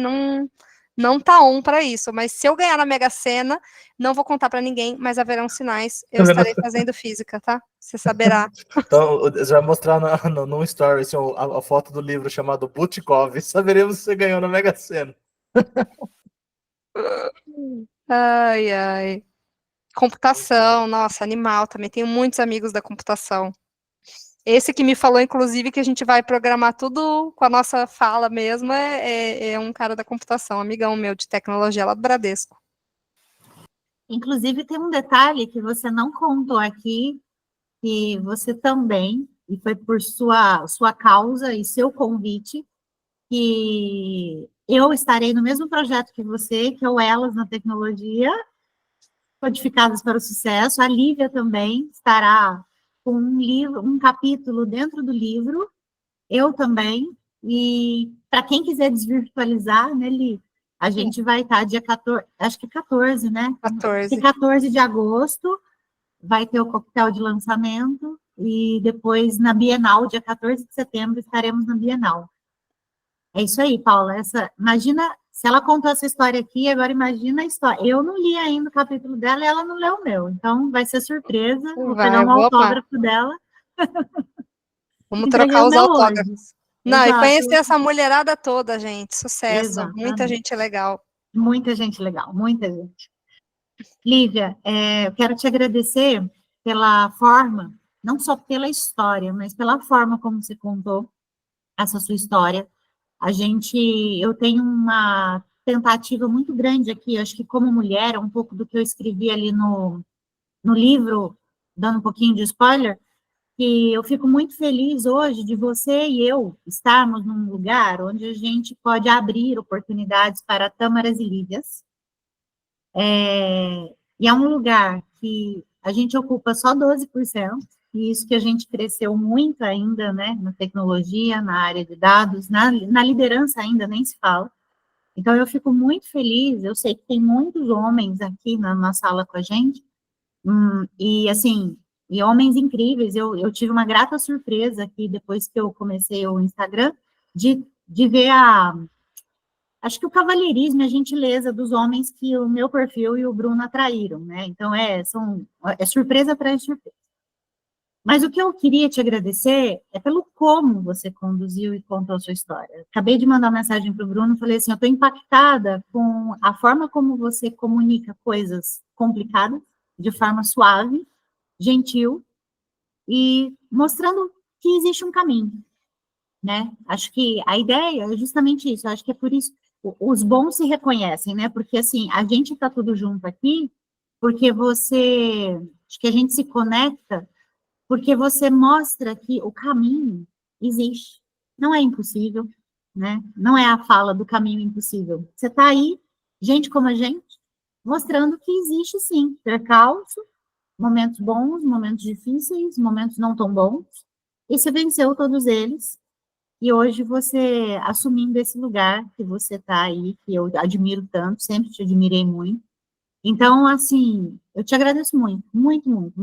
não tá on para isso. Mas se eu ganhar na Mega Sena, não vou contar para ninguém, mas haverão sinais. Eu estarei fazendo física, tá? Você saberá. Então, você vai mostrar no story assim, a foto do livro chamado Butikov. Saberemos se você ganhou na Mega Sena. Ai, ai. Computação, nossa, animal também. Tenho muitos amigos da computação. Esse que me falou, inclusive, que a gente vai programar tudo com a nossa fala mesmo, é um cara da computação, amigão meu de tecnologia lá do Bradesco. Inclusive, tem um detalhe que você não contou aqui, que você também, e foi por sua causa e seu convite, que eu estarei no mesmo projeto que você, que é o Elas na Tecnologia, Codificadas para o Sucesso. A Lívia também estará com um capítulo dentro do livro, eu também, e para quem quiser desvirtualizar, né, Li, a gente vai estar dia 14, acho que 14, né? 14. E 14 de agosto vai ter o coquetel de lançamento, e depois na Bienal, dia 14 de setembro, estaremos na Bienal. É isso aí, Paula. Imagina, se ela contou essa história aqui, agora imagina a história. Eu não li ainda o capítulo dela e ela não leu o meu. Então, vai ser surpresa. Vou pegar um autógrafo dela. Vamos Entreguei trocar o os meu autógrafos. hoje. Não, e Exato. conhecer essa mulherada toda, gente. Sucesso. Exatamente. Muita gente legal. Muita gente legal, muita gente. Lívia, eu quero te agradecer pela forma, não só pela história, mas pela forma como você contou. essa sua história. Eu tenho uma tentativa muito grande aqui, acho que como mulher, é um pouco do que eu escrevi ali no livro, dando um pouquinho de spoiler, que eu fico muito feliz hoje de você e eu estarmos num lugar onde a gente pode abrir oportunidades para tâmaras e lívias. E é um lugar que a gente ocupa só 12%, e isso que a gente cresceu muito ainda, né, na tecnologia, na área de dados, na liderança ainda nem se fala. Então, eu fico muito feliz, eu sei que tem muitos homens aqui na sala com a gente, e assim, e homens incríveis, eu tive uma grata surpresa aqui, depois que eu comecei o Instagram, de ver acho que o cavalheirismo e a gentileza dos homens que o meu perfil e o Bruno atraíram, né? Então, é surpresa atrás de surpresa. Mas o que eu queria te agradecer é pelo como você conduziu e contou a sua história. Acabei de mandar uma mensagem para o Bruno, falei assim, eu estou impactada com a forma como você comunica coisas complicadas, de forma suave, gentil, e mostrando que existe um caminho, né? Acho que a ideia é justamente isso, acho que é por isso, os bons se reconhecem, né? Porque, assim, a gente está tudo junto aqui, porque acho que a gente se conecta, porque você mostra que o caminho existe, não é impossível, né? Não é a fala do caminho impossível. Você está aí, gente como a gente, mostrando que existe sim, percalço, momentos bons, momentos difíceis, momentos não tão bons, e você venceu todos eles, e hoje você assumindo esse lugar que você está aí, que eu admiro tanto, sempre te admirei muito. Então, assim, eu te agradeço muito, muito, muito.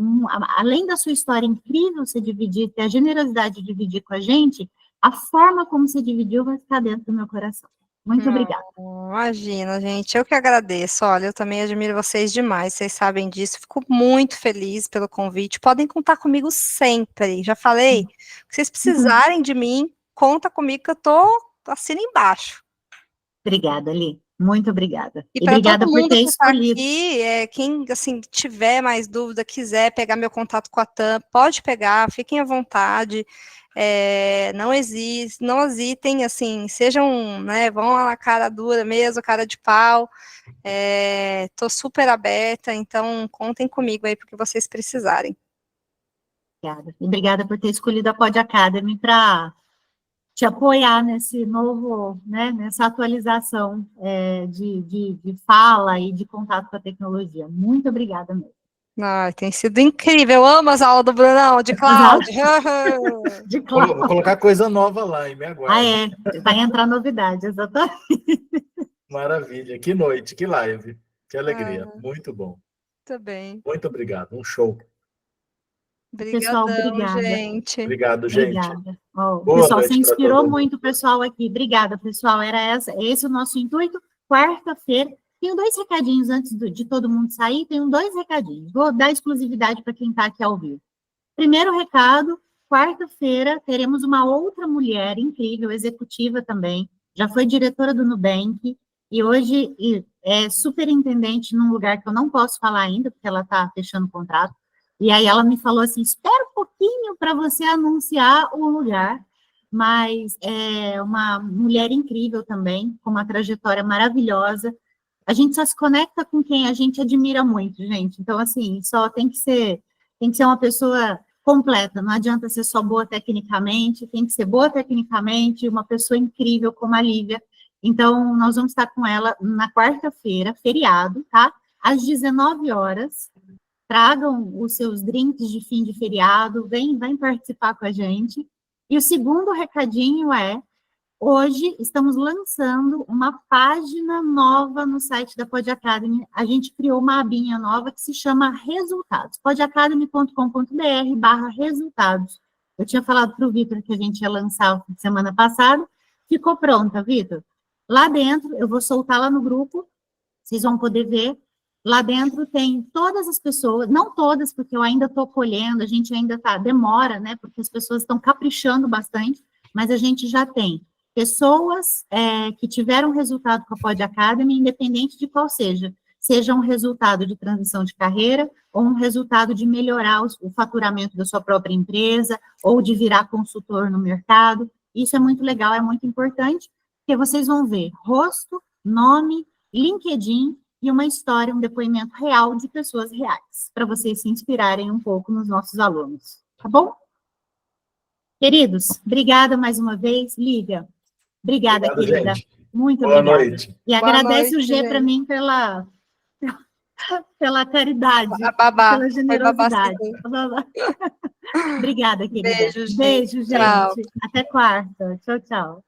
Além da sua história incrível, você dividir, ter a generosidade de dividir com a gente, a forma como você dividiu vai ficar dentro do meu coração. Muito obrigada. Imagina, gente, eu que agradeço. Olha, eu também admiro vocês demais, vocês sabem disso. Fico muito feliz pelo convite. Podem contar comigo sempre. Já falei, se vocês precisarem de mim, conta comigo que eu assino embaixo. Obrigada, Ali. Muito obrigada. E para obrigada todo por mundo ter que está escolhido. aqui, quem assim tiver mais dúvida, quiser pegar meu contato com a TAM, pode pegar, fiquem à vontade. Não hesitem, assim, sejam, né, vão lá na cara dura mesmo, cara de pau. Tô super aberta, então contem comigo aí porque vocês precisarem. Obrigada. Obrigada por ter escolhido a Pod Academy para te apoiar nesse novo, né, nessa atualização de fala e de contato com a tecnologia. Muito obrigada mesmo. Tem sido incrível, eu amo as aulas do Brunão, de Cláudio. De Cláudio. Vou colocar coisa nova lá, e me aguarde. Vai entrar novidade, exatamente. Maravilha, que noite, que live, que alegria, muito bom. Muito bem. Muito obrigado, um show. Pessoal, Obrigadão, obrigada. gente. Obrigado, gente. Obrigada. Boa noite pessoal, você pra inspirou todo muito o pessoal aqui. Obrigada, pessoal. Esse é o nosso intuito. Quarta-feira. Tenho 2 recadinhos antes de todo mundo sair. Tenho 2 recadinhos. Vou dar exclusividade para quem está aqui ao vivo. Primeiro recado, quarta-feira teremos uma outra mulher incrível, executiva também. Já foi diretora do Nubank e hoje é superintendente num lugar que eu não posso falar ainda, porque ela está fechando o contrato. E aí ela me falou assim, espera um pouquinho para você anunciar o lugar, mas é uma mulher incrível também, com uma trajetória maravilhosa. A gente só se conecta com quem a gente admira muito, gente. Então, assim, só tem que ser uma pessoa completa, não adianta ser só boa tecnicamente, tem que ser boa tecnicamente, uma pessoa incrível como a Lívia. Então, nós vamos estar com ela na quarta-feira, feriado, tá? Às 19 horas. Tragam os seus drinks de fim de feriado, vem participar com a gente. E o segundo recadinho hoje estamos lançando uma página nova no site da Pod Academy. A gente criou uma abinha nova que se chama Resultados, podacademy.com.br/resultados. Eu tinha falado para o Vitor que a gente ia lançar semana passada, ficou pronta, Vitor. Lá dentro, eu vou soltar lá no grupo, vocês vão poder ver. Lá dentro tem todas as pessoas, não todas, porque eu ainda estou colhendo, a gente ainda demora, né, porque as pessoas estão caprichando bastante, mas a gente já tem pessoas que tiveram resultado com a Pod Academy, independente de qual seja um resultado de transição de carreira, ou um resultado de melhorar o faturamento da sua própria empresa, ou de virar consultor no mercado. Isso é muito legal, é muito importante, porque vocês vão ver rosto, nome, LinkedIn e uma história, um depoimento real de pessoas reais, para vocês se inspirarem um pouco nos nossos alunos, tá bom? Queridos, obrigada mais uma vez. Lívia, obrigada, Obrigado, querida. gente. Muito Boa obrigada. noite. E Boa agradece noite, o G para gente. mim pela caridade, A babá, pela foi babá generosidade. segunda. Obrigada, querida. Beijo, gente. Beijo, gente. Tchau. Até quarta. Tchau, tchau.